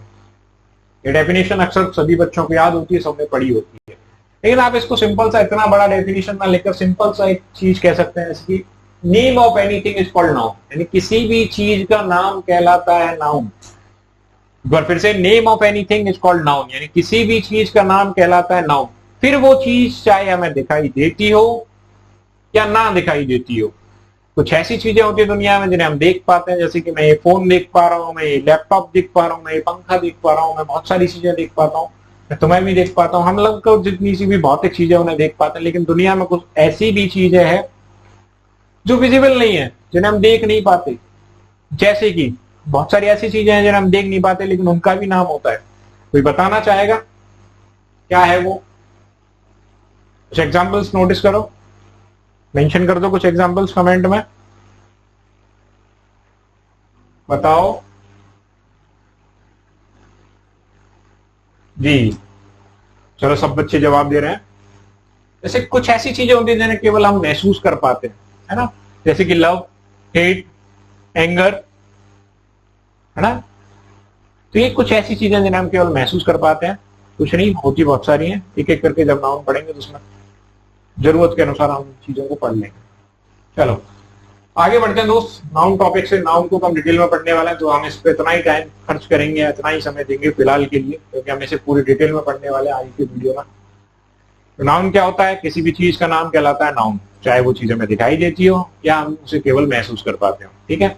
ये डेफिनेशन अक्सर सभी बच्चों को याद होती है, सबने पढ़ी होती है। लेकिन आप इसको सिंपल सा, इतना बड़ा डेफिनेशन ना लेकर सिंपल सा एक चीज कह सकते हैं, इसकी name of anything is called noun. यानी किसी भी चीज का नाम कहलाता है नाउन। एक बार फिर से, name of anything is called noun, यानी किसी भी चीज का नाम कहलाता है नाउन। फिर वो चीज चाहे हमें दिखाई देती हो या ना दिखाई देती हो, कुछ ऐसी चीजें होती है दुनिया में जिन्हें हम देख पाते हैं, जैसे कि मैं ये फोन देख पा रहा हूँ, मैं ये लैपटॉप देख पा रहा हूँ, मैं ये पंखा देख पा रहा हूँ, मैं बहुत सारी चीजें देख पाता हूँ, मैं तुम्हें भी देख पाता हूँ, हम लोग को जितनी सी भी भौतिक चीजें उन्हें देख पाते हैं। लेकिन दुनिया में कुछ ऐसी भी चीजें हैं जो विजिबल नहीं है, जिन्हें हम देख नहीं पाते। जैसे कि बहुत सारी ऐसी चीजें हैं जिन्हें हम देख नहीं पाते लेकिन उनका भी नाम होता है। कोई बताना चाहेगा क्या है वो? कुछ एग्जांपल्स नोटिस करो, मेंशन कर दो कुछ एग्जांपल्स कमेंट में, बताओ जी। चलो सब बच्चे जवाब दे रहे हैं। जैसे कुछ ऐसी चीजें होती है जिन्हें केवल हम महसूस कर पाते हैं, है ना, जैसे कि लव, हेट, एंगर, है ना। तो ये कुछ ऐसी चीजें जिन्हें हम केवल महसूस कर पाते हैं, कुछ नहीं, होती बहुत सारी हैं। एक एक करके जब नाउन पढ़ेंगे तो उसमें जरूरत के अनुसार हम चीजों को पढ़ लेंगे। चलो आगे बढ़ते हैं दोस्त, नाउन टॉपिक से। नाउन को हम डिटेल में पढ़ने वाले हैं, तो हम इस पे इतना ही टाइम खर्च करेंगे, इतना ही समय देंगे फिलहाल के लिए, क्योंकि हम इसे पूरी डिटेल में पढ़ने वाले हैं आज की वीडियो में। तो नाउन क्या होता है? किसी भी चीज का नाम कहलाता है नाउन, चाहे वो चीज हमें दिखाई देती हो या हम उसे केवल महसूस कर पाते हो। ठीक है,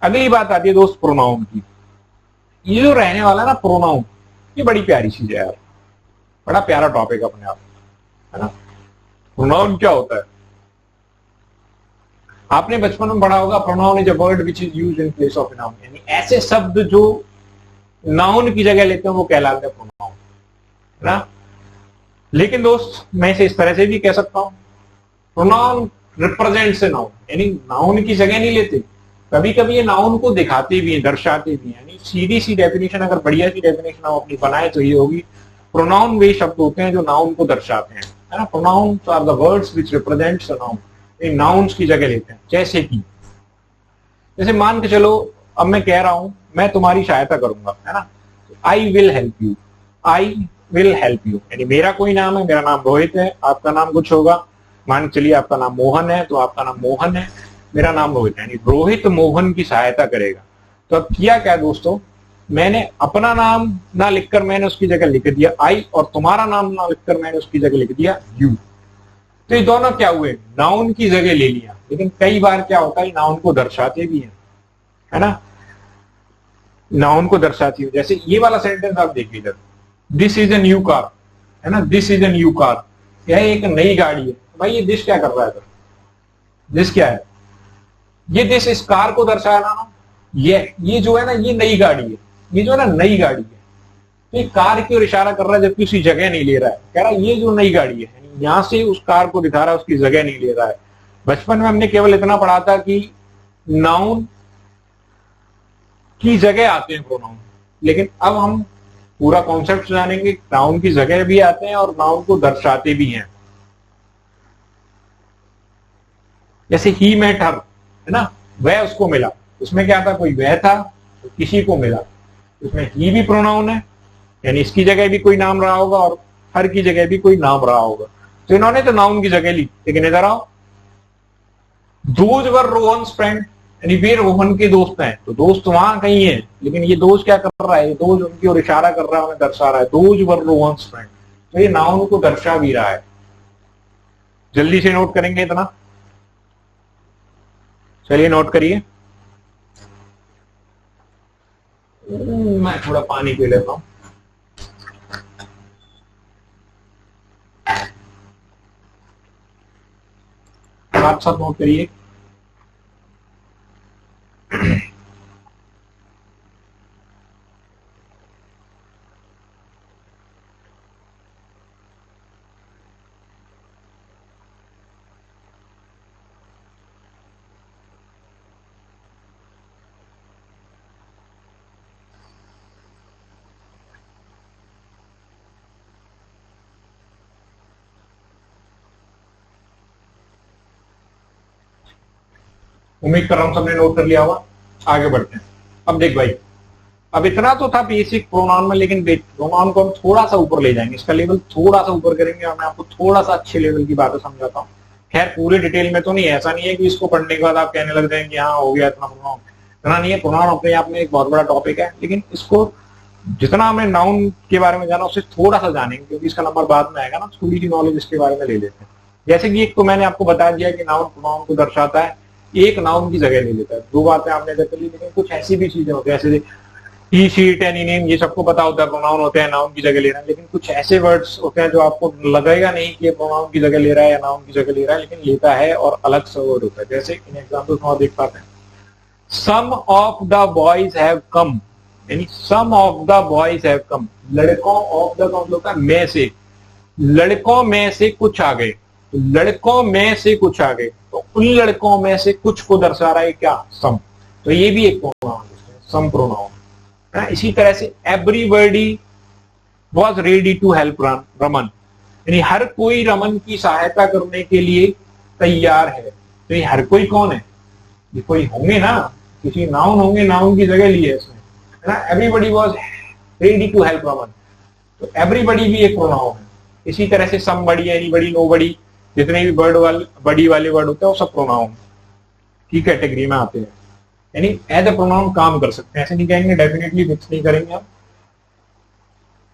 अगली बात आती है दोस्त प्रोनाउन की। ये जो रहने वाला है ना प्रोनाउन, ये बड़ी प्यारी चीज है यार, बड़ा प्यारा टॉपिक अपने आप, है ना। प्रोनाउन क्या होता है? आपने बचपन में पढ़ा होगा, pronoun is a word which is used in place of noun, यानी ऐसे शब्द जो नाउन की जगह लेते हैं वो कहलाते हैं प्रोनाउन, है ना। लेकिन दोस्त मैं इसे इस तरह से भी कह सकता हूं, प्रोनाउन रिप्रेजेंट्स ए नाउन, यानी नाउन की जगह नहीं लेते, कभी कभी ये नाउन को दिखाते भी हैं, दर्शाते भी हैं। यानी सीधी सी डेफिनेशन, अगर बढ़िया सी डेफिनेशन हम अपनी बनाए तो ये होगी, प्रोनाउन वे शब्द होते हैं जो नाउन को दर्शाते हैं, है ना। Pronouns are the words which represents a noun, nouns की जगह लेते हैं। जैसे मान के चलो, अब मैं कह रहा हूं मैं तुम्हारी सहायता करूंगा, है ना, I will help you, I will help you, यानी मेरा कोई नाम है, मेरा नाम रोहित है, आपका नाम कुछ होगा, मान चलिए आपका नाम मोहन है, तो आपका नाम मोहन है, मेरा नाम रोहित है, यानी रोहित मोहन की सहायता करेगा। तो अब किया क्या दोस्तों, मैंने अपना नाम ना लिखकर मैंने उसकी जगह लिख दिया आई, और तुम्हारा नाम ना लिखकर मैंने उसकी जगह लिख दिया यू। तो ये दोनों क्या हुए, नाउन की जगह ले लिया। लेकिन कई बार क्या होता है, नाउन को दर्शाते भी हैं, है ना, नाउन को दर्शाती है। जैसे ये वाला सेंटेंस आप देख लीजिए, this is a new car, है ना, this is a new car, यह एक नई गाड़ी है। भाई ये दिस क्या कर रहा है सर? दिस क्या है? ये दिस इस कार को दर्शा रहा ना, ये जो है ना, ये नई गाड़ी है, ये जो है ना नई गाड़ी है। तो ये कार की ओर इशारा कर रहा है, जबकि उसकी जगह नहीं ले रहा है, कह रहा है ये जो नई गाड़ी है, यहां से उस कार को दिखा रहा है, उसकी जगह नहीं ले रहा है। बचपन में हमने केवल इतना पढ़ा था कि नाउन की जगह आते हैं प्रोनाउन, लेकिन अब हम पूरा कॉन्सेप्ट जानेंगे, नाउन की जगह भी आते हैं और नाउन को दर्शाते भी हैं। जैसे ही मेट हर, है ना, वह उसको मिला, उसमें क्या था, कोई वह था तो किसी को मिला, उसमें ही भी प्रोनाउन है, यानी इसकी जगह भी कोई नाम रहा होगा और हर की जगह भी कोई नाम रहा होगा। तो इन्होंने तो नाउन की जगह ली। लेकिन इधर आओ, दोज वर रोहन्स फ्रेंड, यानी वे रोहन के दोस्त हैं, तो दोस्त वहां कहीं है, लेकिन ये दोज क्या कर रहा है, दोज उनकी ओर इशारा कर रहा है, उन्हें दर्शा रहा है, दोज वर रोहन्स फ्रेंड। तो ये नाउन को दर्शा भी रहा है। जल्दी से नोट करेंगे इतना, चलिए नोट करिए। मैं थोड़ा पानी पी लेता हूं। साथ साथ नोट करिए। उम्मीद कर रहा हूं सबने नोट कर लिया होगा। आगे बढ़ते हैं। अब देख भाई, अब इतना तो था बेसिक प्रोनाउन में, लेकिन प्रोनाउन को हम थोड़ा सा ऊपर ले जाएंगे, इसका लेवल थोड़ा सा ऊपर करेंगे और मैं आपको थोड़ा सा अच्छे लेवल की बातें समझाता हूँ। खैर पूरे डिटेल में तो नहीं, ऐसा नहीं है कि इसको पढ़ने के बाद आप कहने लग जाएंगे हाँ हो गया इतना प्रोनाउन, इतना नहीं है। प्रोनाउन अपने आप में एक बहुत बड़ा टॉपिक है, लेकिन इसको जितना हमें नाउन के बारे में जाना उससे थोड़ा सा जानेंगे, क्योंकि इसका नंबर बाद में आएगा ना, थोड़ी सी नॉलेज इसके बारे में ले लेते हैं। जैसे कि एक तो मैंने आपको बता दिया कि नाउन प्रोनाउन को दर्शाता है, एक नाउन की जगह ले लेता है। दो बातें आपने कर ली, लेकिन कुछ ऐसी भी चीजें होती है जैसे ही, शी, इट, एनी, नेम, ये सबको पता होता है प्रोनाउन होते हैं नाउन की जगह ले रहा है, लेकिन कुछ ऐसे वर्ड्स होते हैं जो आपको लगेगा नहीं कि ये प्रोनाउन की जगह ले रहा है या नाउन की जगह ले रहा है, लेकिन लेता है और अलग सा वर्ड होता है। जैसे इन एग्जाम्पल्स में आप देख पाते हैं, some of the boys have come, यानी some of the boys have come, लड़कों ऑफ द का मतलब होता है में से, लड़कों में से कुछ आ गए, लड़कों में से कुछ आ गए, तो उन लड़कों में से कुछ को दर्शा रहा है क्या, सम। तो ये भी एक प्रोनाउन है, सम प्रोनाउन। इसी तरह से everybody was ready to help Raman, यानी हर कोई रमन की सहायता करने के लिए तैयार है। तो ये हर कोई कौन है, ये कोई होंगे ना, किसी नाउन होंगे, नाउन की जगह ली है इसमें, है ना। Everybody was ready to help Raman, तो एवरीबॉडी भी एक प्रोनाउन है। इसी तरह से समबडी, एनीबडी, नोबडी, जितने भी बड़ी वाले वर्ड होते हैं वो सब प्रोनाउन की कैटेगरी में आते हैं, यानी एज अ प्रोनाउन काम कर सकते हैं। ऐसे नहीं कहेंगे, डेफिनेटली फिक्स नहीं करेंगे आप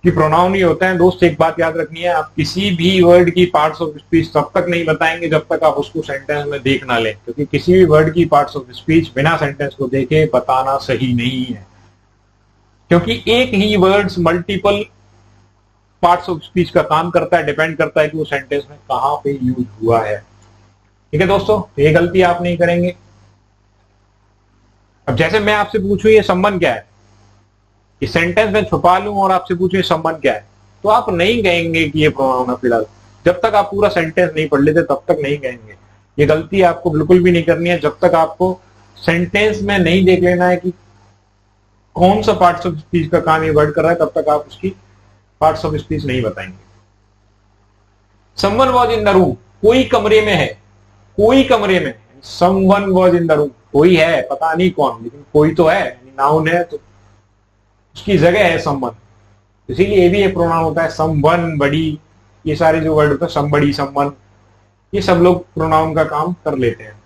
कि प्रोनाउन ही होता है। दोस्त एक बात याद रखनी है, आप किसी भी वर्ड की पार्ट्स ऑफ स्पीच तब तक नहीं बताएंगे जब तक आप उसको सेंटेंस में देख ना लें, क्योंकि किसी भी वर्ड की पार्ट्स ऑफ स्पीच बिना सेंटेंस को देखे बताना सही नहीं है, क्योंकि एक ही words multiple parts of speech का काम करता है, डिपेंड करता है कि वो सेंटेंस में कहां पे यूज हुआ है। ठीक है दोस्तों, ये गलती आप नहीं करेंगे। अब जैसे मैं आपसे पूछूं ये संबंध क्या है, इस सेंटेंस में छुपा लूं और आपसे पूछूं ये संबंध क्या है, तो आप नहीं कहेंगे कि ये प्रोनाउन है फिलहाल। जब तक आप पूरा सेंटेंस नहीं पढ़ लेते तब तक नहीं कहेंगे। ये गलती आपको बिल्कुल भी नहीं करनी है। जब तक आपको सेंटेंस में नहीं देख लेना है कि कौन सा पार्ट्स ऑफ स्पीच का काम ये वर्ड कर रहा है, तब तक आप उसकी पार्ट्स ऑफ स्पीच नहीं बताएंगे। Someone was in the room, कोई कमरे में है, कोई कमरे में, someone was in the room, कोई है, पता नहीं कौन, लेकिन कोई तो है, नाउन है तो उसकी जगह है समवन, इसीलिए ये भी एक प्रोनाउन होता है। समवन, बड़ी, ये सारे जो वर्ड होते हैं, समबड़ी, समवन, ये सब लोग प्रोनाउन का काम कर लेते हैं।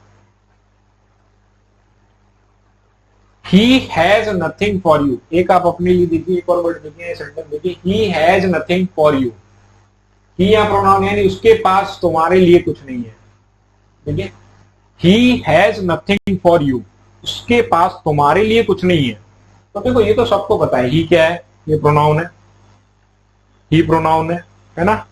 ही हैज नथिंग फॉर यू, एक आप अपने लिए देखिए, एक और वर्ड देखिए, सेंटेंस देखिए, he has nothing for you, he यहाँ प्रोनाउन है, उसके पास तुम्हारे लिए कुछ नहीं है। देखिए, he has nothing for you, उसके पास तुम्हारे लिए कुछ नहीं है। तो देखो ये तो सबको पता है, ही क्या है, ये प्रोनाउन है, ही प्रोनाउन है ना।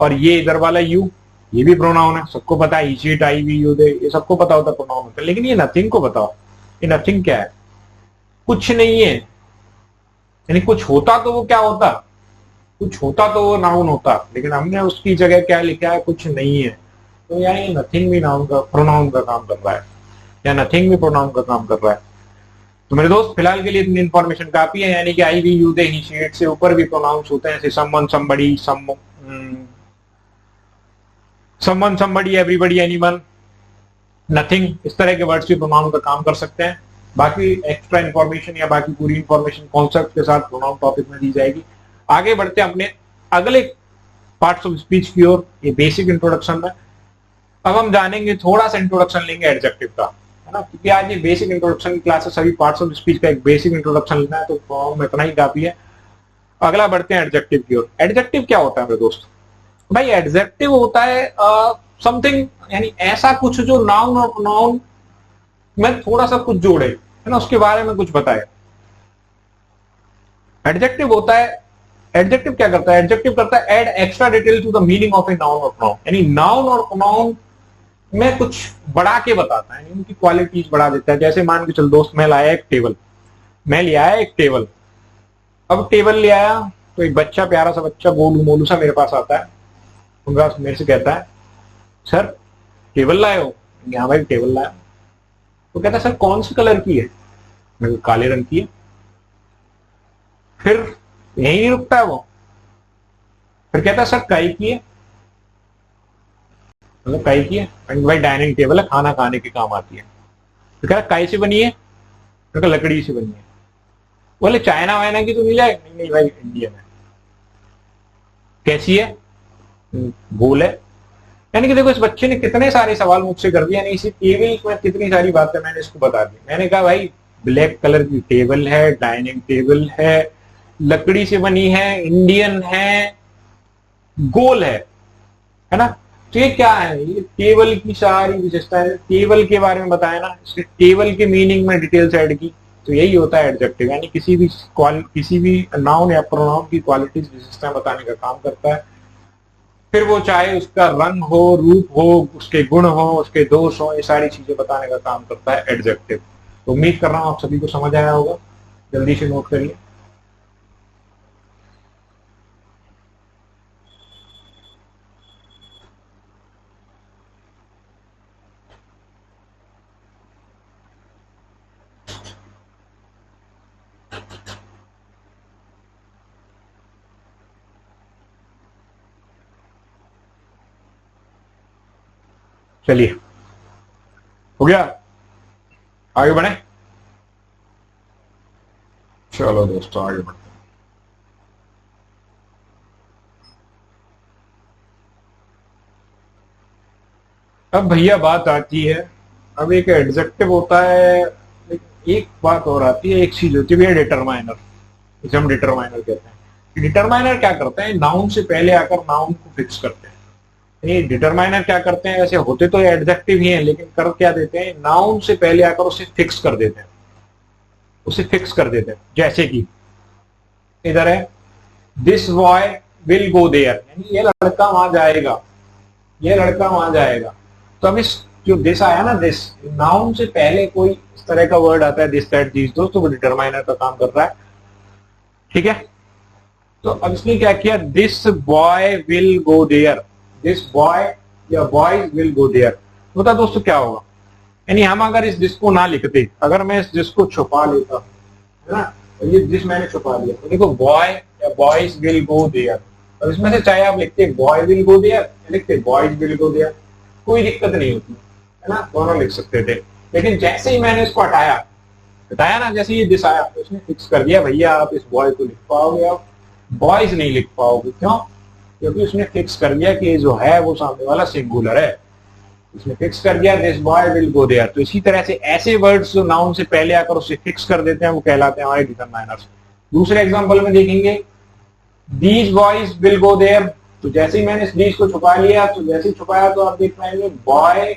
और ये इधर वाला यू, ये भी प्रोनाउन है, सबको पता है, ईट, आई, वी, यू, दे, ये सबको पता होता है प्रोनाउन होता है। लेकिन ये नथिंग को बताओ, ये नथिंग क्या है, कुछ नहीं है, यानी कुछ होता तो वो क्या होता, कुछ होता तो वो नाउन होता, लेकिन हमने उसकी जगह क्या लिखा है, कुछ नहीं है। तो यार ये नथिंग भी नाउन का, प्रोनाउन का काम कर रहा है, या नथिंग भी प्रोनाउन का काम कर रहा है। तो मेरे दोस्त फिलहाल के लिए इतनी इन्फॉर्मेशन काफी है, यानी कि I, we, you, they, he, she, it से ऊपर भी प्रोनाउंस होते हैं, जैसे someone, somebody, someone, somebody, everybody, anyone, nothing, इस तरह के वर्ड्स भी प्रोनाउन का काम कर सकते हैं। बाकी एक्स्ट्रा इन्फॉर्मेशन या बाकी पूरी इन्फॉर्मेशन कॉन्सेप्ट के साथ प्रोनाउन टॉपिक में दी जाएगी। आगे बढ़ते हैं अपने अगले पार्ट्स ऑफ स्पीच की ओर, ये बेसिक इंट्रोडक्शन में। अब हम जानेंगे, थोड़ा सा इंट्रोडक्शन लेंगे एडजेक्टिव का, है ना, क्योंकि आज ये बेसिक इंट्रोडक्शन की क्लास है, सभी पार्ट्स ऑफ स्पीच का एक बेसिक इंट्रोडक्शन लेना है, तो फॉर्म में इतना ही काफी है। अगला बढ़ते हैं एडजेक्टिव की ओर। एडजेक्टिव क्या होता है मेरे दोस्त? भाई एडजेक्टिव होता है समथिंग, यानी ऐसा कुछ जो नाउन और प्रोनाउन में थोड़ा सा कुछ जोड़े, है ना, उसके बारे में कुछ बताए। एडजेक्टिव होता है, एडजेक्टिव क्या करता है? एडजेक्टिव करता है add extra detail to the meaning of a noun और प्रोनाउन, यानी नाउन और प्रोनाउन में कुछ बढ़ा के बताता है, उनकी क्वालिटीज बढ़ा देता है। जैसे मान के चल दोस्त, मैं लाया एक टेबल, मैं ले आया एक टेबल। अब टेबल ले आया तो एक बच्चा, प्यारा सा बच्चा, गोलू मोलू सा मेरे पास आता है, मेरे से कहता है, सर टेबल लाए हो? हाँ भाई टेबल लाया। तो कहता है सर कौन से कलर की है? मैं काले रंग की है। फिर यही नहीं रुकता है वो, फिर कहता है सर काई की है? मतलब काई की है भाई, डाइनिंग टेबल है, खाना खाने के काम आती है। तो कह रहा काई से बनी है? तो लकड़ी से बनी है। बोले चाइना वाइना की तो नहीं लाए? नहीं भाई इंडियन है। कैसी है? गोल है। यानी कि देखो इस बच्चे ने कितने सारे सवाल मुझसे कर दिया, नहीं इसी टेबल में कितनी सारी बातें मैंने इसको बता दी। मैंने कहा भाई ब्लैक कलर की टेबल है, डाइनिंग टेबल है, लकड़ी से बनी है, इंडियन है, गोल है ना। तो ये क्या है, ये टेबल की सारी विशेषता है, टेबल के बारे में बताया ना, टेबल के मीनिंग में डिटेल्स ऐड की। तो यही होता है एडजेक्टिव, यानी किसी भी नाउन या प्रोनाउन की क्वालिटीज विशेषताएं बताने का काम करता है। फिर वो चाहे उसका रंग हो, रूप हो, उसके गुण हो, उसके दोष हो, ये सारी चीजें बताने का काम करता है एडजेक्टिव। तो उम्मीद कर रहा हूं आप सभी को समझ आया होगा, जल्दी से नोट करिए। चलिए, हो गया, आगे बढ़े। चलो दोस्तों आगे बढ़ते हैं। अब भैया बात आती है, अब एक एडजेक्टिव होता है, एक बात और आती है, एक चीज होती है भैया डिटरमाइनर, इसे हम डिटरमाइनर कहते हैं। डिटरमाइनर क्या करते हैं, नाउन से पहले आकर नाउन को फिक्स करते हैं। ये डिटरमाइनर क्या करते हैं, वैसे होते तो एडजेक्टिव ही हैं, लेकिन कर क्या देते हैं, नाउन से पहले आकर उसे फिक्स कर देते हैं, उसे फिक्स कर देते हैं। जैसे कि इधर है, this boy will go there, यानी ये लड़का वहां जाएगा, ये लड़का वहां जाएगा। तो अब इस जो दिस आया ना, दिस नाउन से पहले कोई इस तरह का वर्ड आता है, दिस दैट दीस दोस्त, तो वो डिटरमाइनर का काम कर रहा है। ठीक है, तो अब इसने क्या किया, this boy will go there, this boy या बॉयज विल गो देयर। बता दोस्तों क्या होगा, यानी हम अगर इस दिस को ना लिखते, अगर मैं इस दिस को छुपा लेता, है ना, तो ये दिस मैंने छुपा लिया, तो देखो बॉय या बॉयज विल गो देयर। अब इसमें से चाहे आप लिखते बॉय विल गो देयर, लिखते बॉयज विल गो देयर, कोई दिक्कत नहीं होती, है ना, दोनों लिख सकते थे। लेकिन जैसे ही मैंने इसको हटाया, बताया ना, जैसे ये दिस आया तो इसने फिक्स कर दिया, भैया आप इस बॉय को लिख पाओगे, आप बॉयज नहीं लिख पाओगे। क्यों, क्योंकि उसने फिक्स कर दिया कि जो है वो सामने वाला सिंगुलर है, उसने फिक्स कर दिया this boy will go there. तो इसी तरह से ऐसे वर्ड्स जो नाउन से पहले आकर उसे फिक्स कर देते हैं वो कहलाते हैं हमारे डिटरमाइनर्स। दूसरे एग्जांपल में देखेंगे, these boys will go there, तो जैसे ही मैंने इस दीज को छुपा लिया, तो जैसे ही छुपाया तो आप देख पाएंगे boy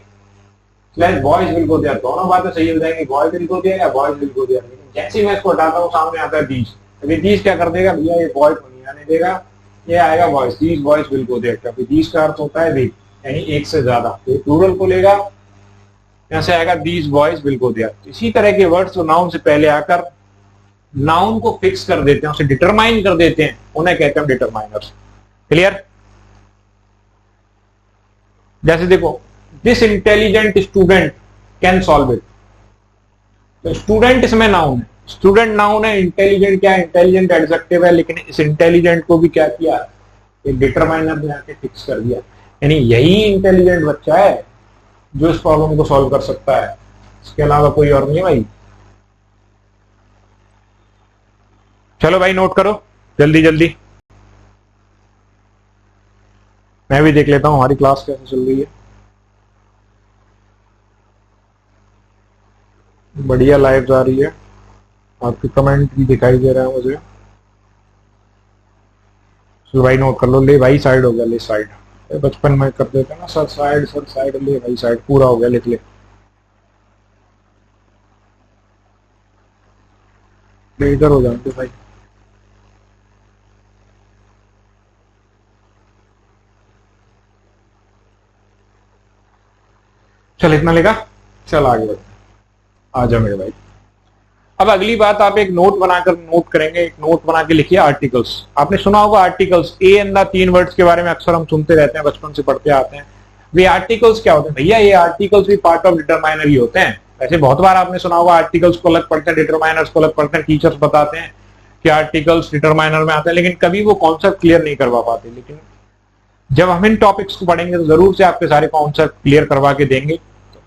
slash boys will go there, दोनों बातें सही हो जाएंगी, बॉय विल गो देयर या बॉयज विल गो देयर। लेकिन जैसे ही मैं इसको हटाता हूँ सामने आता है दीज, अभी दीज क्या कर देगा, भैया ये बॉय को नहीं आने देगा, ये आएगा boys, these boys will go there, क्योंकि दीज का अर्थ होता है दी, यानी एक से ज्यादा, तो प्लूरल को लेगा, यहां से आएगा these boys will go there. इसी तरह के वर्ड्स जो नाउन से पहले आकर नाउन को फिक्स कर देते हैं, उसे डिटरमाइन कर देते हैं, उन्हें कहते हैं डिटरमाइनर्स। क्लियर, जैसे देखो, this intelligent student can solve it, तो स्टूडेंट इसमें नाउन है, स्टूडेंट नाउन है, इंटेलिजेंट क्या है, इंटेलिजेंट एडजेक्टिव है, लेकिन इस इंटेलिजेंट को भी क्या किया, एक डिटरमाइनर में आके फिक्स कर दिया, यानी यही इंटेलिजेंट बच्चा है जो इस प्रॉब्लम को सॉल्व कर सकता है, इसके अलावा कोई और नहीं है भाई। चलो भाई नोट करो जल्दी जल्दी, मैं भी देख लेता हूं हमारी क्लास कैसे चल रही है। बढ़िया लाइव जा रही है, आपके कमेंट भी दिखाई दे रहा है मुझे। चलो भाई नोट कर लो, ले भाई साइड हो गया, ले साइड, बचपन में कर देते ना सर साइड, ले भाई साइड, पूरा हो गया, लिख ले, इधर हो जाते भाई। चल इतना लेगा, चल आगे बढ़ते, आ जा मेरे भाई। अब अगली बात, आप एक नोट बनाकर नोट करेंगे, एक नोट बना के लिखिए आर्टिकल्स। आपने सुना होगा articles, A and the 3 words के बारे में अक्सर हम सुनते रहते हैं, बचपन से पढ़ते आते हैं। वे आर्टिकल्स क्या होते हैं भैया, ये आर्टिकल्स भी पार्ट ऑफ डिटरमाइनर ही होते हैं। वैसे बहुत बार आपने सुना होगा आर्टिकल्स को अलग पढ़ते हैं, डिटरमाइनर्स को अलग पढ़ते हैं, टीचर्स बताते हैं कि आर्टिकल्स डिटरमाइनर में आते हैं, लेकिन कभी वो कॉन्सेप्ट क्लियर नहीं करवा पाते। लेकिन जब हम इन टॉपिक्स को पढ़ेंगे तो जरूर से आपके सारे कॉन्सेप्ट क्लियर करवा के देंगे।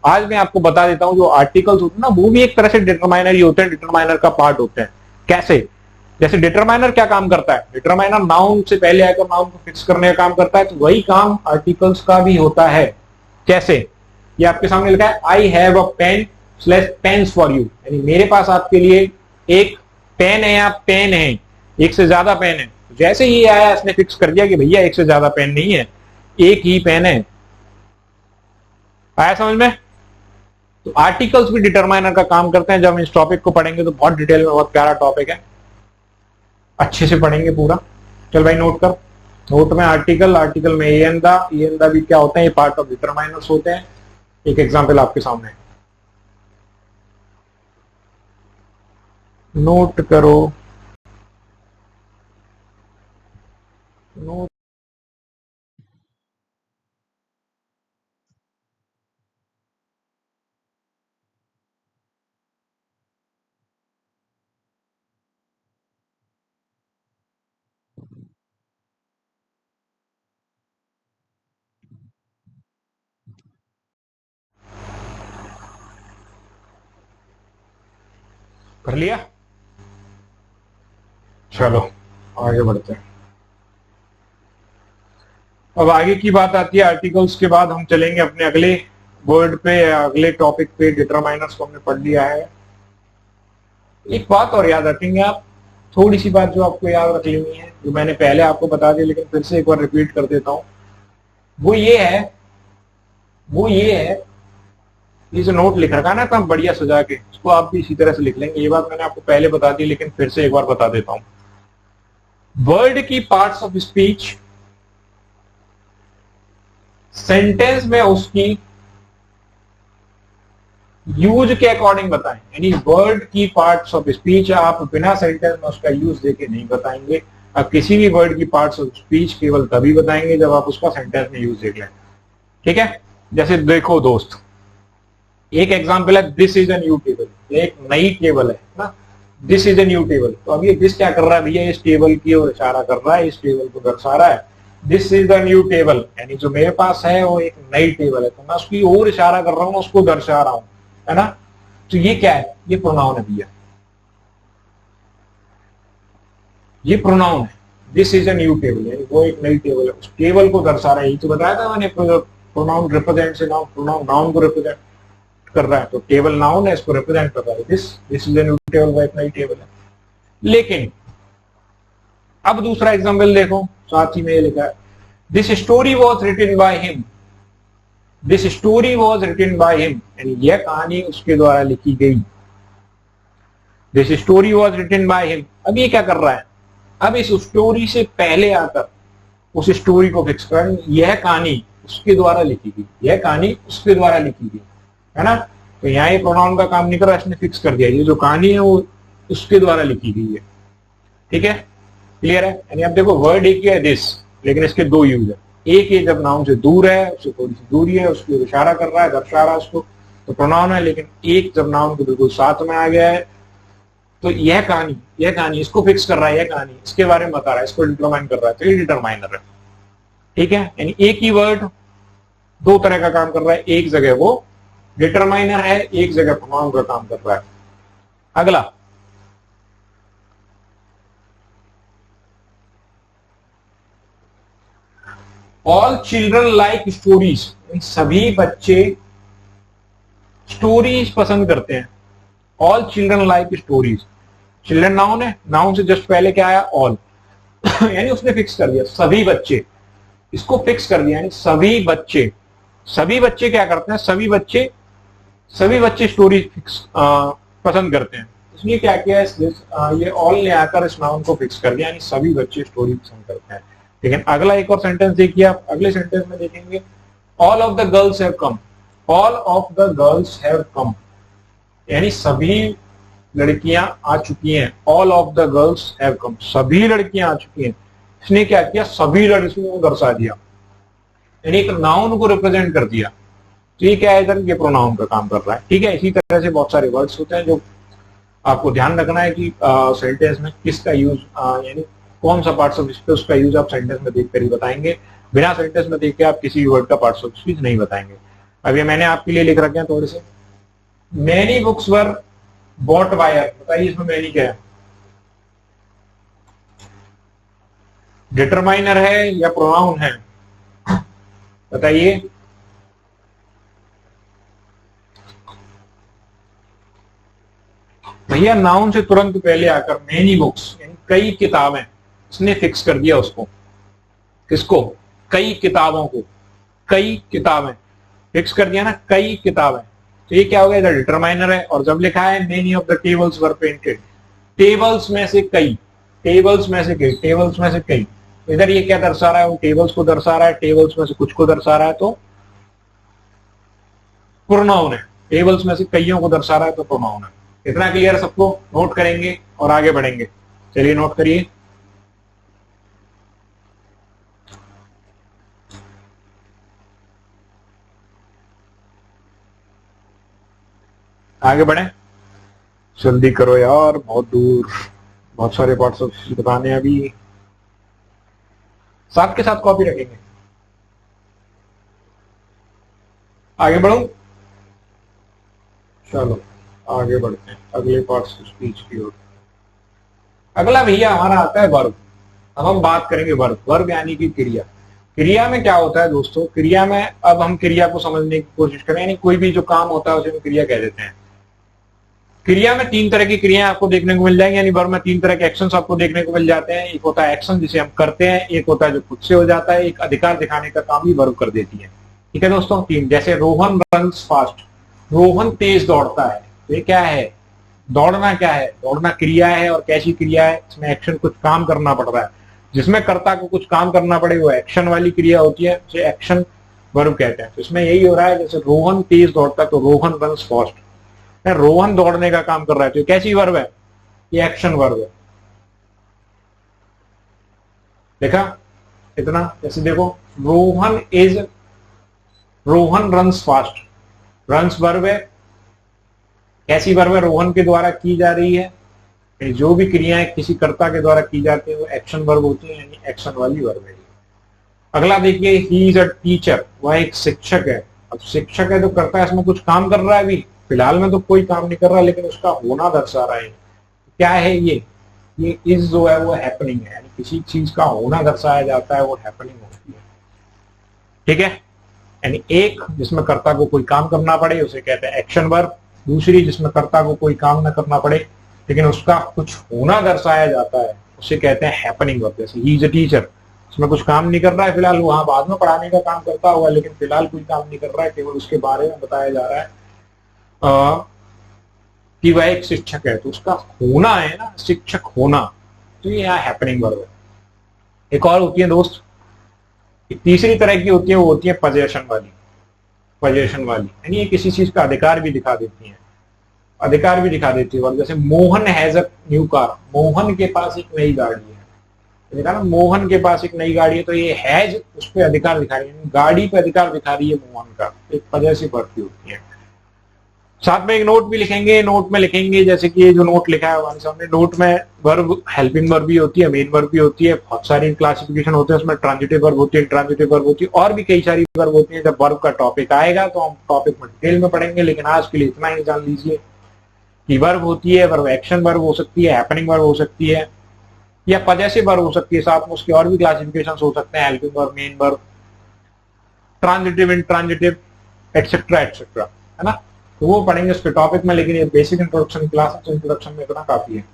आज मैं आपको बता देता हूं, जो आर्टिकल्स होते हैं ना, वो भी एक तरह से डिटरमाइनर ही होते हैं, डिटरमाइनर का पार्ट होते हैं। कैसे, जैसे डिटरमाइनर क्या काम करता है, डिटरमाइनर नाउन से पहले आकर नाउन को फिक्स करने का काम करता है, तो वही काम आर्टिकल्स का भी होता है। कैसे, ये आपके सामने लिखा है, I have a pen slash pens for you, यानी मेरे पास आपके लिए एक पेन है या पेन है, एक से ज्यादा पेन है। जैसे ही आया इसने फिक्स कर दिया कि भैया एक से ज्यादा पेन नहीं है, एक ही पेन है, आया समझ में? तो आर्टिकल्स भी डिटरमाइनर का काम करते हैं। जब हम इस टॉपिक को पढ़ेंगे तो बहुत डिटेल में, बहुत प्यारा टॉपिक है, अच्छे से पढ़ेंगे पूरा। चल भाई नोट कर, नोट में आर्टिकल, आर्टिकल में ए एन दा भी क्या होते हैं, ये पार्ट ऑफ डिटरमाइनर्स होते हैं। एक एग्जांपल आपके सामने, नोट करो, नोट कर लिया? चलो आगे बढ़ते हैं। अब आगे की बात आती है आर्टिकल्स के बाद हम चलेंगे अपने अगले वर्ड पे, अगले टॉपिक पे। डिटरमाइनर्स को हमने पढ़ लिया है। एक बात और याद रखेंगे आप, थोड़ी सी बात जो आपको याद रख लेनी है, जो मैंने पहले आपको बता दी लेकिन फिर से एक बार रिपीट कर देता हूं। वो ये है, ये जो नोट लिख रखा है ना एकदम बढ़िया सजा के, उसको आप भी इसी तरह से लिख लेंगे। ये बात मैंने आपको पहले बता दी लेकिन फिर से एक बार बता देता हूं। वर्ड की पार्ट्स ऑफ स्पीच सेंटेंस में उसकी यूज के अकॉर्डिंग बताएं। यानी वर्ड की पार्ट्स ऑफ स्पीच आप बिना सेंटेंस में उसका यूज देके नहीं बताएंगे। आप किसी भी वर्ड की पार्ट्स ऑफ स्पीच केवल तभी बताएंगे जब आप उसका सेंटेंस में यूज देख लें। ठीक है? जैसे देखो दोस्त, एक एग्जांपल है, this is a new table. एक नई टेबल है ना, this is a new table. तो अब ये दिस क्या कर रहा है भैया, इस टेबल की ओर इशारा कर रहा है, इस टेबल को दर्शा रहा है। This is the new table, यानी जो मेरे पास है वो एक नई टेबल है, तो मैं उसकी ओर इशारा कर रहा हूँ, उसको दर्शा रहा हूं, है ना। तो ये क्या है, ये प्रोनाउन है भैया, ये प्रोनाउन है। This is a new table, यानी वो एक नई टेबल है, उस टेबल को दर्शा रहा है। ये तो बताया था मैंने, प्रोनाउन रिप्रेजेंट से नाउन, प्रोनाउन नाउन को रिप्रेजेंट कर रहा है, तो टेबल नाउन है, इसको रिप्रेजेंट कर रहा है। This is a new table, वो एक नई टेबल है। लेकिन अब दूसरा एग्जाम्पल देखो, साथ ही में ये लिखा है, this story was written by him. This story was written by him, यानी यह कहानी उसके द्वारा लिखी गई। This story was written by him. अब ये क्या कर रहा है, अब इस स्टोरी से पहले आकर उस स्टोरी को फिक्स कर, यह कहानी उसके द्वारा लिखी गई, यह कहानी उसके द्वारा लिखी गई, है ना। तो यहाँ ये प्रोनाउन का काम नहीं कर रहा, इसने फिक्स कर दिया, ये जो कहानी है वो उसके द्वारा लिखी गई है। ठीक है, क्लियर है? यानी अब देखो, वर्ड एक ही है दिस, लेकिन इसके दो यूज है। एक ये जब नाउन से दूर है, उससे थोड़ी सी दूरी है, उसकी इशारा कर रहा है, दर्शा रहा है उसको, तो प्रोनाउन है। लेकिन एक जब नाउन के बिल्कुल साथ में आ गया है, तो यह कहानी इसको फिक्स कर रहा है, यह कहानी इसके बारे में बता रहा है, इसको डिटरमाइन कर रहा है, तो ये डिटरमाइनर है। ठीक है, यानी एक ही वर्ड दो तरह का काम कर रहा है, एक जगह वो डिटरमाइनर है, एक जगह प्रोनाउन का काम कर रहा है। अगला, ऑल चिल्ड्रन लाइक स्टोरीज, सभी बच्चे स्टोरीज पसंद करते हैं। All children like stories, children noun है, नाउन से जस्ट पहले क्या आया, ऑल यानी उसने फिक्स कर दिया, सभी बच्चे, इसको फिक्स कर दिया, यानी सभी बच्चे, सभी बच्चे क्या करते हैं, सभी बच्चे स्टोरी फिक्स पसंद करते हैं। इसलिए क्या किया है, ये ऑल ने आकर इस नाउन को फिक्स कर दिया, यानी सभी बच्चे स्टोरी पसंद करते हैं। लेकिन अगला एक और सेंटेंस देखिए आप, अगले सेंटेंस में देखेंगे, all of the girls have come. All of the girls have come, यानी सभी लड़कियां आ चुकी हैं। All of the girls have come, सभी लड़कियां आ चुकी हैं। इसने क्या किया, सभी लड़कियों को दर्शा दिया, यानी एक नाउन को रिप्रेजेंट कर दिया। तो ये क्या है इधर, ये प्रोनाउन का काम कर रहा है। ठीक है, इसी तरह से बहुत सारे वर्ड्स होते हैं जो आपको ध्यान रखना है कि सेंटेंस में किसका यूज, यानी कौन सा पार्ट्स ऑफ स्पीच, उसका यूज आप सेंटेंस में देखकर ही बताएंगे। बिना सेंटेंस में देख के आप किसी भी वर्ड का पार्ट्स ऑफ स्पीच नहीं बताएंगे। अब ये मैंने आपके लिए लिख रखे हैं थोड़े से, many books were bought by हर। बताइए इसमें मैनी क्या है, डिटरमाइनर है या प्रोनाउन है, बताइए। भैया नाउन से तुरंत पहले आकर मैनी बुक्स, यानी कई किताबें, इसने फिक्स कर दिया उसको, किसको, कई किताबों को, कई किताबें। फिक्स कर दिया ना, कई किताबें, तो ये क्या हो गया, इधर डिटरमाइनर है, और जब लिखा है many of the tables were printed, tables में से कई, टेबल्स में से कई, टेबल्स में से कई, इधर ये क्या दर्शा रहा है, वो टेबल्स को दर्शा रहा है, टेबल्स में से कुछ को दर्शा रहा है, तो प्रोनाउन है, टेबल्स में से कईयों को दर्शा रहा है तो प्रोनाउन है। इतना क्लियर सबको, नोट करेंगे और आगे बढ़ेंगे। चलिए नोट करिए, आगे बढ़े, जल्दी करो यार, बहुत दूर, बहुत सारे पार्ट्स बताने हैं अभी, साथ के साथ कॉपी रखेंगे। आगे बढ़ो, चलो आगे बढ़ते हैं अगले पार्ट स्पीच की ओर। अगला भैया हमारा आता है वर्ब। अब हम बात करेंगे वर्ब, वर्ब यानी कि क्रिया। क्रिया में क्या होता है दोस्तों, क्रिया में अब हम क्रिया को समझने की कोशिश करें, यानी कोई भी जो काम होता है उसे हम क्रिया कह देते हैं। क्रिया में तीन तरह की क्रियाएं आपको देखने को मिल जाएंगी, यानी वर्ब में तीन तरह के एक्शंस आपको देखने को मिल जाते हैं। एक होता है एक्शन जिसे हम करते हैं, एक होता है जो खुद से हो जाता है, एक अधिकार दिखाने का काम भी वर्ब कर देती है। ठीक है दोस्तों, तीन, जैसे रोहन रन्स फास्ट, रोहन तेज दौड़ता है, तो ये क्या है, दौड़ना क्या है, दौड़ना क्रिया है, और कैसी क्रिया है, इसमें एक्शन, कुछ काम करना पड़ रहा है, जिसमें कर्ता को कुछ काम करना पड़े वो एक्शन वाली क्रिया होती है, उसे एक्शन वर्ब कहते हैं। तो इसमें यही हो रहा है, जैसे रोहन तेज दौड़ता है तो रोहन रन्स फास्ट, रोहन दौड़ने का काम कर रहा है, तो कैसी वर्ब है, ये एक्शन वर्ब है। देखा इतना, जैसे देखो Rohan runs fast, runs verb है, कैसी वर्ब है, रोहन के द्वारा की जा रही है, जो भी क्रियाएं किसी कर्ता के द्वारा की जाती है वो एक्शन वर्ब होती है, यानी एक्शन वाली वर्ब है। अगला देखिए, ही इज अ टीचर, वह एक शिक्षक है। अब शिक्षक है तो करता है, इसमें कुछ काम कर रहा है, अभी फिलहाल में तो कोई काम नहीं कर रहा, लेकिन उसका होना दर्शा रहा है। क्या है ये इज जो है वो हैपनिंग है, यानी किसी चीज का होना दर्शाया जाता है, वो हैपनिंग होती है। ठीक है, यानी एक जिसमें कर्ता को कोई काम करना पड़े उसे कहते हैं एक्शन वर्ब, दूसरी जिसमें कर्ता को कोई काम न करना पड़े लेकिन उसका कुछ होना दर्शाया जाता है उसे कहते हैं हैपनिंग वर्ब। जैसे ही इज अ टीचर, उसमें कुछ काम नहीं कर रहा है फिलहाल, वहां बाद में पढ़ाने का काम करता हुआ, लेकिन फिलहाल कोई काम नहीं कर रहा है, केवल उसके बारे में बताया जा रहा है कि वह एक शिक्षक है, तो उसका होना है ना, शिक्षक होना, तो ये यहाँ हैपनिंग वर्ब है। एक और होती है दोस्त, तीसरी तरह की होती है, वो होती है पजेशन वाली, पजेशन वाली, यानी ये किसी चीज का अधिकार भी दिखा देती है, अधिकार भी दिखा देती है। जैसे Mohan has a new car, Mohan के पास एक नई गाड़ी है, देखा ना, मोहन के पास एक नई गाड़ी है, तो ये हैज उस पर अधिकार दिखा रही है, गाड़ी पे अधिकार दिखा रही है मोहन का, एक पजेसिव वर्ब की होती है। साथ में एक नोट भी लिखेंगे, नोट में लिखेंगे जैसे कि ये जो नोट लिखा है हमारे सामने, नोट में वर्ब हेल्पिंग वर्ब भी होती है, मेन वर्ब भी होती है, बहुत सारी क्लासिफिकेशन होते हैं, उसमें ट्रांजिटिव वर्ब होती है, इंट्रांजिटिव वर्ब होती है, और भी कई सारी वर्ब होती है। जब वर्ब का टॉपिक आएगा तो हम टॉपिक में डिटेल में पढ़ेंगे, लेकिन आज के लिए इतना ही जान लीजिए कि वर्ब होती है, वर्ब एक्शन वर्ब हो सकती है, हैपनिंग वर्ब हो सकती है, या पजेसिव वर्ब हो सकती है, साथ में उसके और भी क्लासिफिकेशन हो सकते हैं, helping verb, main verb, transitive, intransitive, etcetera etcetera, है ना, तो वो पढ़ेंगे उसके टॉपिक में, लेकिन ये बेसिक इंट्रोडक्शन क्लास है, इंट्रोडक्शन में इतना काफी है।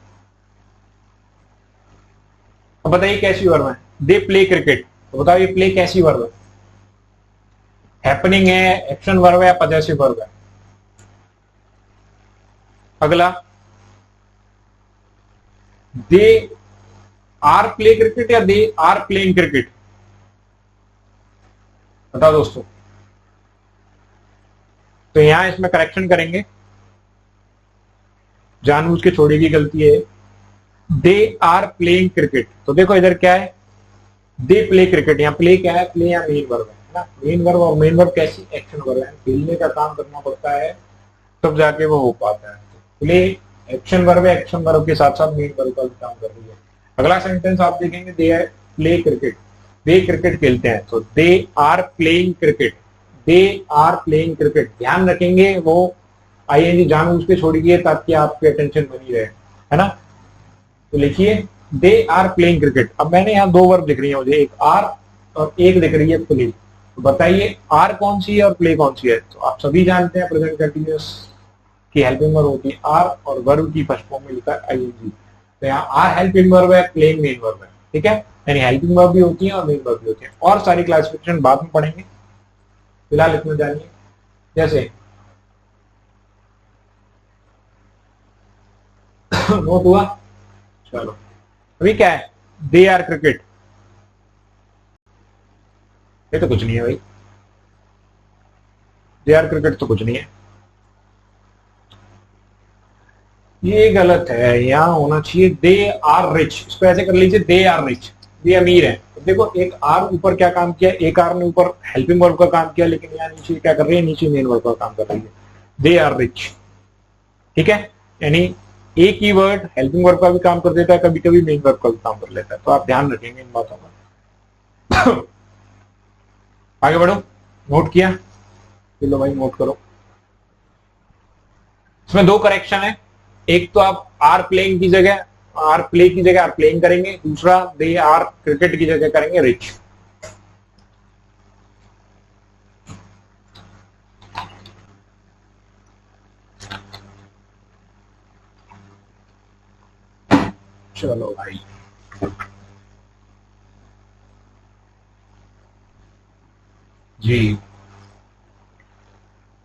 अब बताइए कैसी वर्ब है, दे प्ले क्रिकेट, तो बताओ ये प्ले कैसी वर्ब है, हैपनिंग है, एक्शन वर्ब है, या पजेसिव वर्ब है। अगला, दे आर प्ले क्रिकेट या दे आर प्लेइंग क्रिकेट, बताओ दोस्तों। तो यहां इसमें करेक्शन करेंगे, जानबूझ के छोड़ी की गलती है, दे आर प्लेइंग क्रिकेट, तो देखो इधर क्या है, दे प्ले क्रिकेट, यहाँ प्ले क्या है, प्ले या मेन वर्ब है ना, मेन वर्ब, और मेन वर्ब कैसी, एक्शन वर्ब है, खेलने का काम करना पड़ता है तब जाके वो हो पाता है। तो प्ले एक्शन वर्ब है, एक्शन वर्ब के साथ साथ मेन वर्ब का भी काम कर रही है। अगला सेंटेंस आप देखेंगे, they are play cricket, they cricket खेलते हैं, तो they are playing cricket, they are playing cricket, ध्यान रखेंगे वो आईएनजी जानबूझ के छोड़िए ताकि आपकी अटेंशन बनी रहे, है ना। तो लिखिए दे आर प्लेइंग क्रिकेट। अब मैंने यहाँ दो वर्ब दिख रही है मुझे, एक आर और एक दिख रही है प्ले, तो बताइए आर कौन सी है और प्ले कौन सी है। तो आप सभी जानते हैं प्रेजेंट कंटिन्यूअस की हेल्पिंग वर्ब होती है आर, और वर्ब की फर्स्ट फॉर्म में लिखा है आईएनजी, तो यहाँ आर हेल्पिंग वर्ब है, प्लेइंग मेन वर्ब है, ठीक है, यानी हेल्पिंग वर्ब भी होती है और मेन वर्ब भी होती है। और सारी क्लासिफिकेशन बाद में पढ़ेंगे, फिलहाल इतना जानिए। जैसे नोट हुआ। चलो अभी क्या है, दे आर क्रिकेट, ये तो कुछ नहीं है भाई, दे आर क्रिकेट तो कुछ नहीं है, ये गलत है, यहां होना चाहिए दे आर रिच। इसको ऐसे कर लीजिए, दे आर रिच, ये अमीर है। तो देखो एक आर ऊपर क्या काम किया, एक आर ने ऊपर हेल्पिंग वर्ब का काम किया, लेकिन यहाँ नीचे क्या कर रही है, नीचे मेन वर्ब का काम कर रही है, दे आर रिच। ठीक है, यानी एक ही वर्ड हेल्पिंग वर्ब का भी काम कर देता है, कभी कभी मेन वर्ब का भी काम कर लेता है, तो आप ध्यान रखेंगे इन बातों का। आगे बढ़ो, नोट किया, चलो भाई नोट करो। इसमें दो करेक्शन है, एक तो आप आर प्लेइंग की जगह, आर प्ले की जगह आर प्लेइंग करेंगे, दूसरा दे आर क्रिकेट की जगह करेंगे रिच। चलो भाई, जी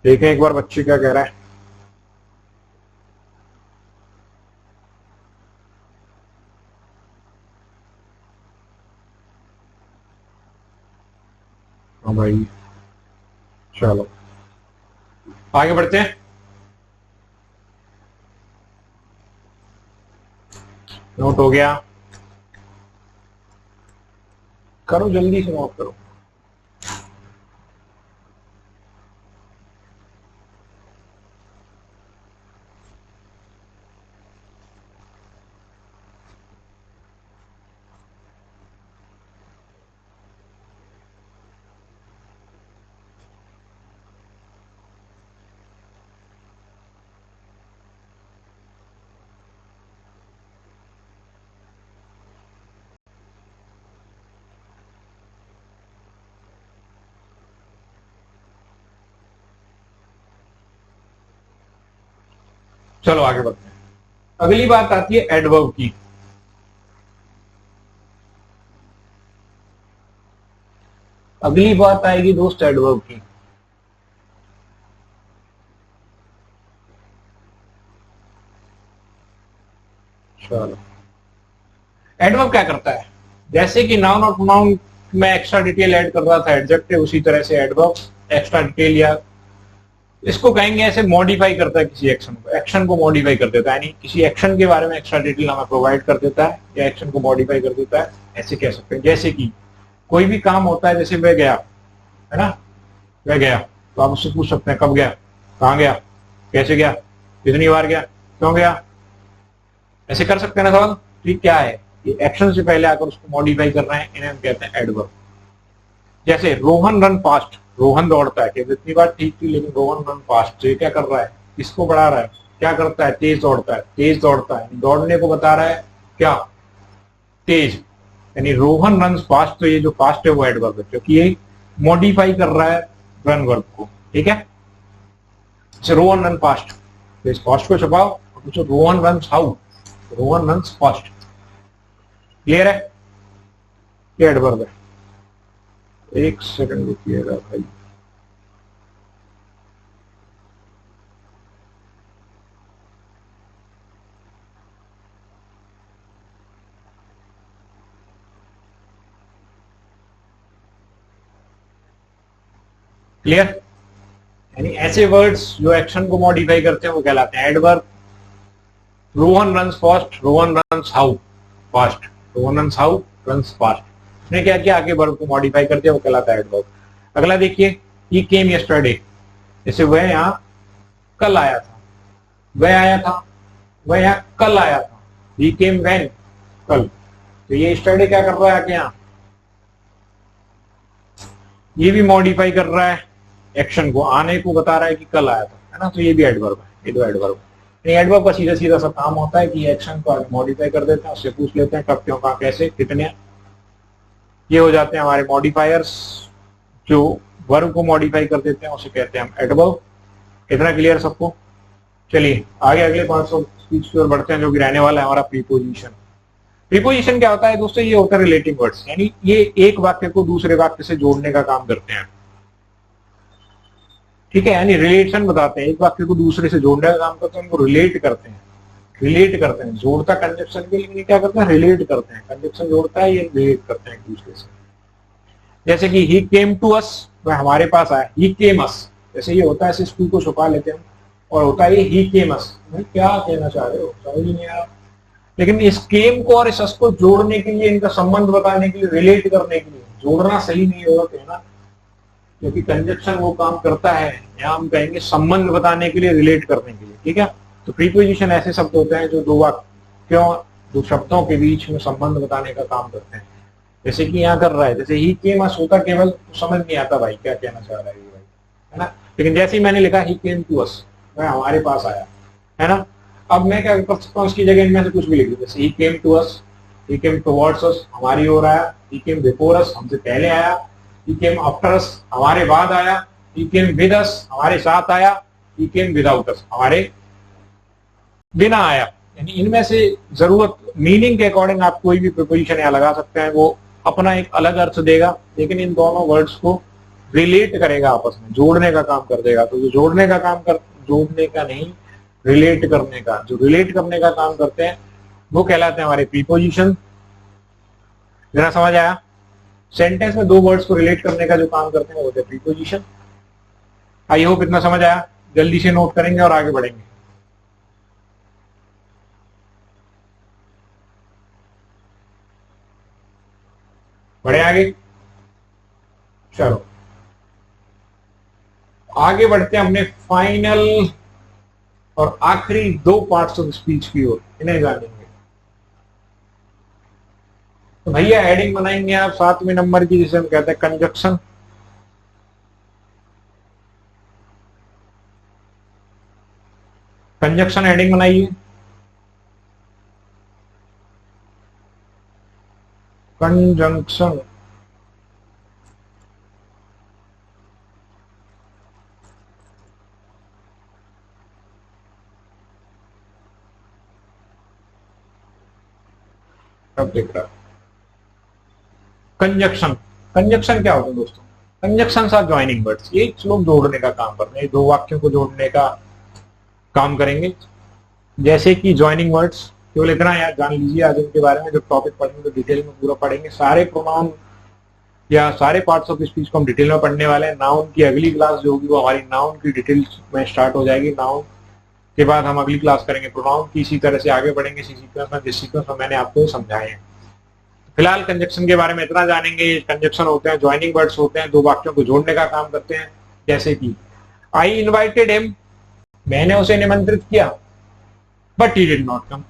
देखें एक बार बच्चे क्या कह रहा है। हाँ भाई, चलो आगे बढ़ते हैं। नोट हो गया, करो जल्दी से नोट करो। चलो आगे बढ़ते हैं। अगली बात आती है एडवर्ब की। अगली बात आएगी दोस्त एडवर्ब की। चलो एडवर्ब क्या करता है, जैसे कि नाउन और प्रोनाउन में एक्स्ट्रा डिटेल ऐड कर रहा था एडजेक्टिव, उसी तरह से एडवर्ब एक्स्ट्रा डिटेल या इसको कहेंगे ऐसे मॉडिफाई करता है किसी एक्शन को, एक्शन को मॉडिफाई कर देता है, यानी किसी एक्शन के बारे में एक्स्ट्रा डिटेल हमें प्रोवाइड कर देता है या एक्शन को मॉडिफाई कर देता है, ऐसे कह सकते हैं। जैसे कि कोई भी काम होता है, जैसे वह गया, है ना, वह गया, तो आप उससे पूछ सकते हैं कब गया, कहाँ गया, कैसे गया, कितनी बार गया, क्यों गया, ऐसे कर सकते हैं ना सवाल। ठीक, क्या है ये, एक्शन से पहले आकर उसको मॉडिफाई कर रहे हैं, इन्हें हम कहते हैं एडवर्ब। जैसे रोहन रन फास्ट, रोहन दौड़ता है, कि जितनी बार ठीक थी लेकिन रोहन रन फास्ट, तो ये क्या कर रहा है, किसको बढ़ा रहा है, क्या करता है, तेज दौड़ता है, तेज दौड़ता है, दौड़ने को बता रहा है क्या, तेज, यानी रोहन रन फास्ट, तो ये जो फास्ट है वो एडवर्ब है, क्योंकि ये मॉडिफाई कर रहा है रन वर्ब को। ठीक है, रोहन रन फास्ट, तो इस फास्ट को छुपाओ और पूछो Rohan run how, Rohan run fast. Clear है, ये एडवर्ब है। एक सेकंड रुकिएगा भाई, क्लियर, यानी ऐसे वर्ड्स जो एक्शन को मॉडिफाई करते हैं वो कहलाते हैं adverb. Rohan runs fast, Rohan runs how fast, Rohan runs how runs fast, उसने क्या किया, आगे वर्ब को मॉडिफाई करते हैं, वो कहलाता है एडवर्ब। अगला देखिए, ही केम यस्टरडे, जैसे वह यहाँ कल आया था, वह आया था, वह यहाँ कल आया था, ही केम व्हेन, कल, तो ये यस्टरडे क्या कर रहा है आके यहाँ, ये भी मॉडिफाई कर रहा है एक्शन को, आने को बता रहा है कि कल आया था, है ना, तो ये भी एडवर्ब है, ये दो एडवर्ब। एडवर्ब का सीधा सीधा सा काम होता है कि एक्शन को आगे मॉडिफाई कर देते हैं, उससे पूछ लेते हैं कब, क्यों, कहां, कैसे, कितने, ये हो जाते हैं हमारे मॉडिफायर्स, जो वर्ब को मॉडिफाई कर देते हैं उसे कहते हैं हम एडवर्ब। इतना क्लियर सबको। चलिए आगे अगले 500 स्पीच की ओर बढ़ते हैं, जो कि रहने वाला है हमारा प्रीपोजिशन। प्रीपोजिशन क्या होता है दोस्तों, ये होता है रिलेटिव वर्ड्स, यानी ये एक वाक्य को दूसरे वाक्य से जोड़ने का काम करते हैं। ठीक है, यानी रिलेशन बताते हैं, एक वाक्य को दूसरे से जोड़ने का काम करते हैं, उनको रिलेट करते हैं। रिलेट करते हैं, जोड़ता कंजक्शन के लिए क्या करते हैं, रिलेट करते हैं। कंजक्शन जोड़ता है, ये रिलेट करते हैं एक दूसरे से। जैसे कि ही केम टू अस, वह हमारे पास आया। ही केम अस, जैसे ये होता है ऐसे स्कूल को छुपा लेते हैं, और होता है ही केम अस। भाई क्या कहना चाह रहे हो, समझ नहीं आ रहा। लेकिन इस केम को और इस अस को जोड़ने के लिए, इनका संबंध बताने के लिए, रिलेट करने के लिए, जोड़ना सही नहीं होगा कहना, क्योंकि कंजक्शन वो काम करता है, यहाँ हम कहेंगे संबंध बताने के लिए, रिलेट करने के लिए। ठीक है, तो प्रीपोजिशन ऐसे शब्द होते हैं जो दो वाक्यों, दो शब्दों के बीच में संबंध बताने का काम करते हैं। जैसे कि यहाँ कर रहा है, जैसे ही केम अस होता केवल, तो समझ नहीं आता भाई क्या कहना चाह रहा है ये भाई, है ना। लेकिन जैसे ही मैंने लिखा ही केम टू अस, वह हमारे पास आया, है ना। अब मैं क्या कर सकता हूँ, उसकी जगह इनमें से कुछ भी लिख दूं, जैसे ही came to us, he came towards अस, हमारी ओर आया। ही केम बिफोर अस, हमसे पहले आया। ही केम आफ्टर अस, हमारे बाद आया। ही केम विद अस, हमारे साथ आया। ही केम विदाउट अस, हमारे बिना आया। यानी इनमें से जरूरत, मीनिंग के अकॉर्डिंग आप कोई भी प्रीपोजिशन यहाँ लगा सकते हैं, वो अपना एक अलग अर्थ देगा, लेकिन इन दोनों वर्ड्स को रिलेट करेगा, आपस में जोड़ने का काम कर देगा। तो जो जोड़ने का काम कर, जोड़ने का नहीं, रिलेट करने का, जो रिलेट करने का काम करते हैं वो कहलाते हैं हमारे प्रीपोजिशन। जरा समझ आया, सेंटेंस में दो वर्ड्स को रिलेट करने का जो काम करते हैं वो होते हैं प्रीपोजिशन। आई होप इतना समझ आया, जल्दी से नोट करेंगे और आगे बढ़ेंगे। बढ़े आगे, चलो आगे बढ़ते हैं अपने फाइनल और आखिरी दो पार्ट्स ऑफ स्पीच की ओर, इन्हें जानेंगे। तो भैया हेडिंग बनाएंगे आप 7वें नंबर की, जिसे हम कहते हैं कंजक्शन। कंजक्शन हेडिंग बनाइए। कंजंक्शन, अब देख रहा, कंजक्शन। कंजक्शन क्या होता है दोस्तों, कंजक्शन आर ज्वाइनिंग वर्ड्स, ये लोग जोड़ने का काम करते हैं, दो वाक्यों को जोड़ने का काम करेंगे। जैसे कि ज्वाइनिंग वर्ड्स, केवल इतना याद जान लीजिए आज इनके बारे में, जब टॉपिक पढ़ेंगे तो डिटेल में पूरा पढ़ेंगे। सारे प्रोनाउन या सारे पार्ट्स ऑफ स्पीच को हम डिटेल में पढ़ने वाले हैं। नाउन की अगली क्लास जो होगी वो हमारी नाउन की डिटेल में स्टार्ट हो जाएगी। नाउन के बाद हम अगली क्लास करेंगे प्रोनाउन की, इसी तरह से आगे बढ़ेंगे इसी सीक्वेंस में, जिस सीक्वेंस में मैंने आपको समझाए हैं। फिलहाल कंजक्शन के बारे में इतना जानेंगे। कंजक्शन होते हैं ज्वाइनिंग वर्ड्स होते हैं, दो वाक्यों को जोड़ने का काम करते हैं। जैसे कि आई इन्वाइटेड हिम, मैंने उसे निमंत्रित किया, but he did not come,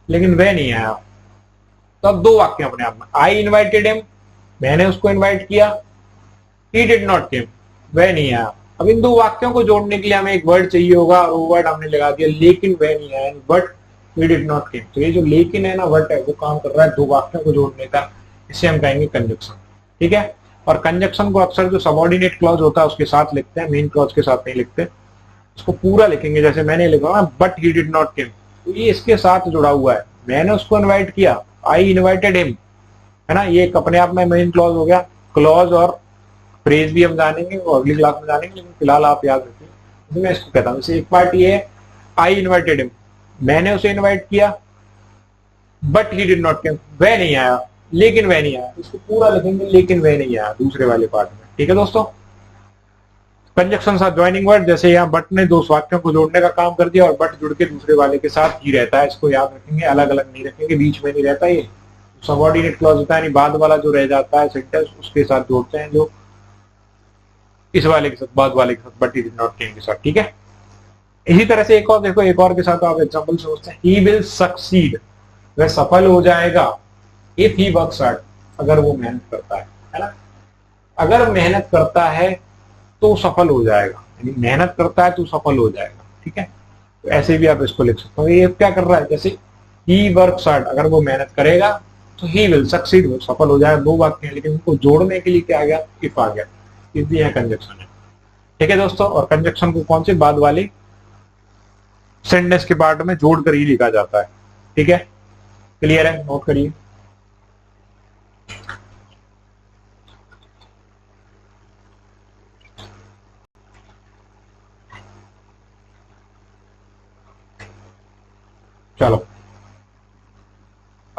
लेकिन वह नहीं आया। तो अब दो वाक्य अपने आप में, आई इन्वाइटेड हिम, मैंने उसको इन्वाइट किया, ही डिड नॉट केम, वह नहीं आया। अब इन दो वाक्यों को जोड़ने के लिए हमें एक वर्ड चाहिए होगा, और वो वर्ड हमने लगा दिया लेकिन वह नहीं आया, बट ही डिड नॉट केम। तो ये जो लेकिन है ना वर्ड है, वो काम कर रहा है दो वाक्यों को जोड़ने का, इसे हम कहेंगे कंजक्शन। ठीक है, और कंजक्शन को अक्सर जो सबऑर्डिनेट क्लॉज होता है उसके साथ लिखते हैं, मेन क्लॉज के साथ नहीं लिखते। उसको पूरा लिखेंगे, जैसे मैंने लिखा ना बट ही डिड नॉट केम, तो ये इसके साथ जुड़ा हुआ है। मैंने उसको इन्वाइट किया, आई इन्वाइटेड हिम, है ना, ये एक अपने आप में मेन क्लॉज हो गया। क्लॉज और फ्रेज भी हम जानेंगे, वो अगली क्लास में जानेंगे, लेकिन फिलहाल आप याद रखिए। मैं इसको कहता हूँ, जैसे एक पार्ट ये है, आई इन्वाइटेड हिम, मैंने उसे इन्वाइट किया, बट ही डिड नॉट केम, वह नहीं आया, लेकिन वह नहीं आया। इसको पूरा लिखेंगे लेकिन वह नहीं आया दूसरे वाले पार्ट में। ठीक है दोस्तों, कंजक्शन साथ ज्वाइनिंग वर्ड, जैसे यहाँ बट ने दो वाक्यों को जोड़ने का काम कर दिया, और बट जुड़ के दूसरे वाले के साथ ही रहता है। इसको याद रखेंगे, अलग अलग नहीं रखेंगे, बीच में नहीं रहता। ये सबऑर्डिनेट क्लॉज होता है, यानी बाद वाला जो रह जाता है सेंटेंस, उसके साथ जोड़ते हैं, जो इस वाले के साथ, बाद वाले के साथ, बट ही डिड नॉट केम के साथ। ठीक है, इसी तरह से एक और देखो, एक और के साथ आप एग्जांपल सोचते हैं, ही विल सक्सीड, वह सफल हो जाएगा, इफ ही वर्क्स हार्ड, अगर वो मेहनत करता है ना। अगर मेहनत करता है तो सफल हो जाएगा, यानी मेहनत करता है तो सफल हो जाएगा। ठीक है, तो ऐसे भी आप इसको लिख सकते हो। ये क्या कर रहा है, जैसे ही वर्क्स हार्ड, अगर वो मेहनत करेगा तो ही विल सक्सीड, वो सफल हो जाएगा। दो वाक्य हैं, लेकिन उनको जोड़ने के लिए क्या आ गया, इफ आ गया, इसलिए यहाँ कंजक्शन है। ठीक है दोस्तों, और कंजक्शन को कौन से बाद वाले सेंटेंस के पार्ट में जोड़ कर ही लिखा जाता है। ठीक है, क्लियर है, नोट करिए।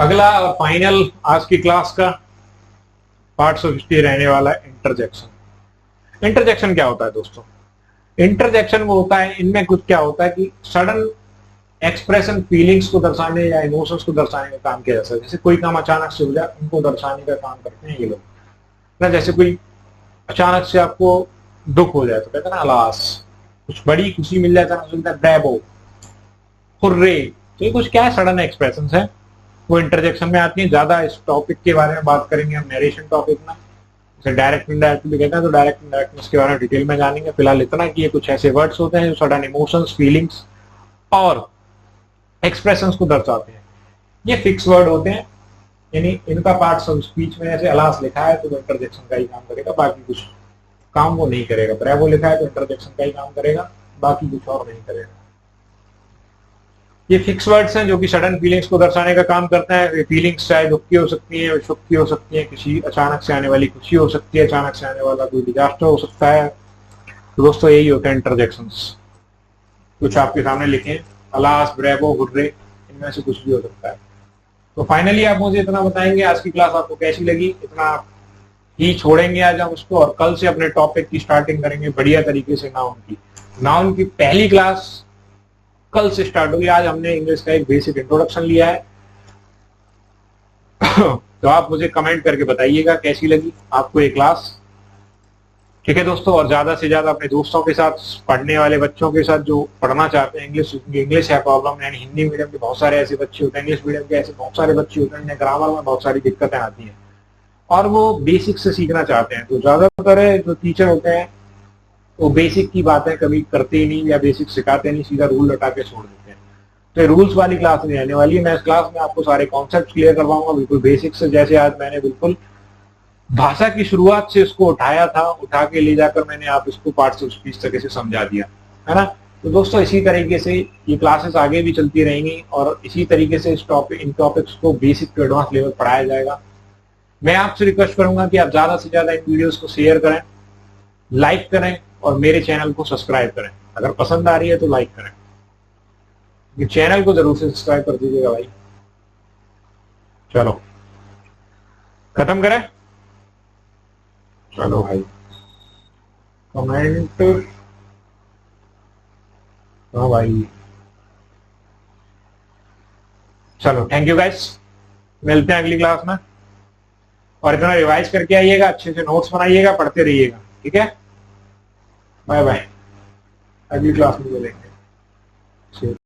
अगला और फाइनल आज की क्लास का पार्ट्स ऑफ हिस्ट्री रहने वाला है इंटरजेक्शन। इंटरजेक्शन क्या होता है दोस्तों? इंटरजेक्शन वो होता है, इनमें कुछ क्या होता है कि सडन एक्सप्रेशन फीलिंग्स को दर्शाने या इमोशंस को दर्शाने का काम किया जाता है। जैसे कोई काम अचानक से हो जाए उनको दर्शाने का काम करते हैं ये लोग ना। जैसे कोई अचानक से आपको दुख हो जाए तो कहते हैं ना अलास, कुछ बड़ी खुशी मिल जाए तो सुनता है ब्रेवो, हुर्रे। तो ये कुछ क्या है, सडन एक्सप्रेशन है, वो इंटरजेक्शन में आती है। ज्यादा इस टॉपिक के बारे में बात करेंगे हम नरेशन टॉपिक में, जैसे डायरेक्ट इनडायरेक्ट भी कहते हैं, तो डायरेक्ट इनडायरेक्ट इसके बारे में डिटेल में जानेंगे। फिलहाल इतना कि ये कुछ ऐसे वर्ड्स होते हैं जो सडन इमोशंस, फीलिंग्स और एक्सप्रेशंस को दर्शाते हैं। ये फिक्स वर्ड होते हैं, यानी इनका पार्ट ऑफ स्पीच में जैसे अलास लिखा है तो वो इंटरजेक्शन का ही काम करेगा, बाकी कुछ काम वो नहीं करेगा। ब्रेवो लिखा है तो इंटरजेक्शन का ही काम करेगा, बाकी कुछ और नहीं करेगा। ये फिक्स वर्ड्स हैं जो कि सडन फीलिंग्स को दर्शाने का काम करते हैं। ये फीलिंग्स चाहे दुख की हो सकती है, सुख की हो सकती है, किसी अचानक से आने वाली खुशी हो सकती है, अचानक से आने वाला कोई डिजास्टर हो सकता है। तो दोस्तों यही होते हैं इंटरजेक्शंस। कुछ आपके सामने लिखे, अलास, ब्रेवो, हुर्रे, इनमें से कुछ भी हो सकता है। तो फाइनली आप मुझे इतना बताएंगे आज की क्लास आपको कैसी लगी, इतना ही छोड़ेंगे आज हम उसको, और कल से अपने टॉपिक की स्टार्टिंग करेंगे बढ़िया तरीके से। नाउन की पहली क्लास कल से स्टार्ट होगी। आज हमने इंग्लिश का एक बेसिक इंट्रोडक्शन लिया है। तो आप मुझे कमेंट करके बताइएगा कैसी लगी आपको ये क्लास, ठीक है दोस्तों। और ज्यादा से ज्यादा अपने दोस्तों के साथ, पढ़ने वाले बच्चों के साथ जो पढ़ना चाहते हैं इंग्लिश, इंग्लिश है प्रॉब्लम, यानी हिंदी मीडियम के बहुत सारे ऐसे बच्चे होते हैं, इंग्लिश मीडियम के ऐसे बहुत सारे बच्चे होते हैं जिन्हें ग्रामर में बहुत सारी दिक्कतें आती हैं और वो बेसिक से सीखना चाहते हैं। तो ज्यादातर जो टीचर होते हैं वो बेसिक की बातें कभी करते ही नहीं या बेसिक सिखाते नहीं, सीधा रूल लटा के छोड़ देते हैं। तो रूल्स वाली क्लास नहीं रहने वाली है। मैं इस क्लास में आपको सारे कॉन्सेप्ट क्लियर करवाऊंगा बिल्कुल बेसिक से, जैसे आज मैंने बिल्कुल भाषा की शुरुआत से इसको उठाया था, उठा के ले जाकर मैंने आप इसको पार्ट्स ऑफ स्पीच तक से समझा दिया है ना। तो दोस्तों इसी तरीके से ये क्लासेस आगे भी चलती रहेंगी और इसी तरीके से इन टॉपिक्स को बेसिक टू एडवांस लेवल पढ़ाया जाएगा। मैं आपसे रिक्वेस्ट करूंगा कि आप ज्यादा से ज्यादा इन वीडियोस को शेयर करें, लाइक करें और मेरे चैनल को सब्सक्राइब करें। अगर पसंद आ रही है तो लाइक करें, ये चैनल को जरूर से सब्सक्राइब कर दीजिएगा भाई। चलो खत्म करें, चलो भाई कमेंट, हाँ भाई चलो थैंक यू गाइस, मिलते हैं अगली क्लास में। और इतना रिवाइज करके आइएगा, अच्छे से नोट्स बनाइएगा, पढ़ते रहिएगा, ठीक है। बाय बाय, अगली क्लास में मिलेंगे।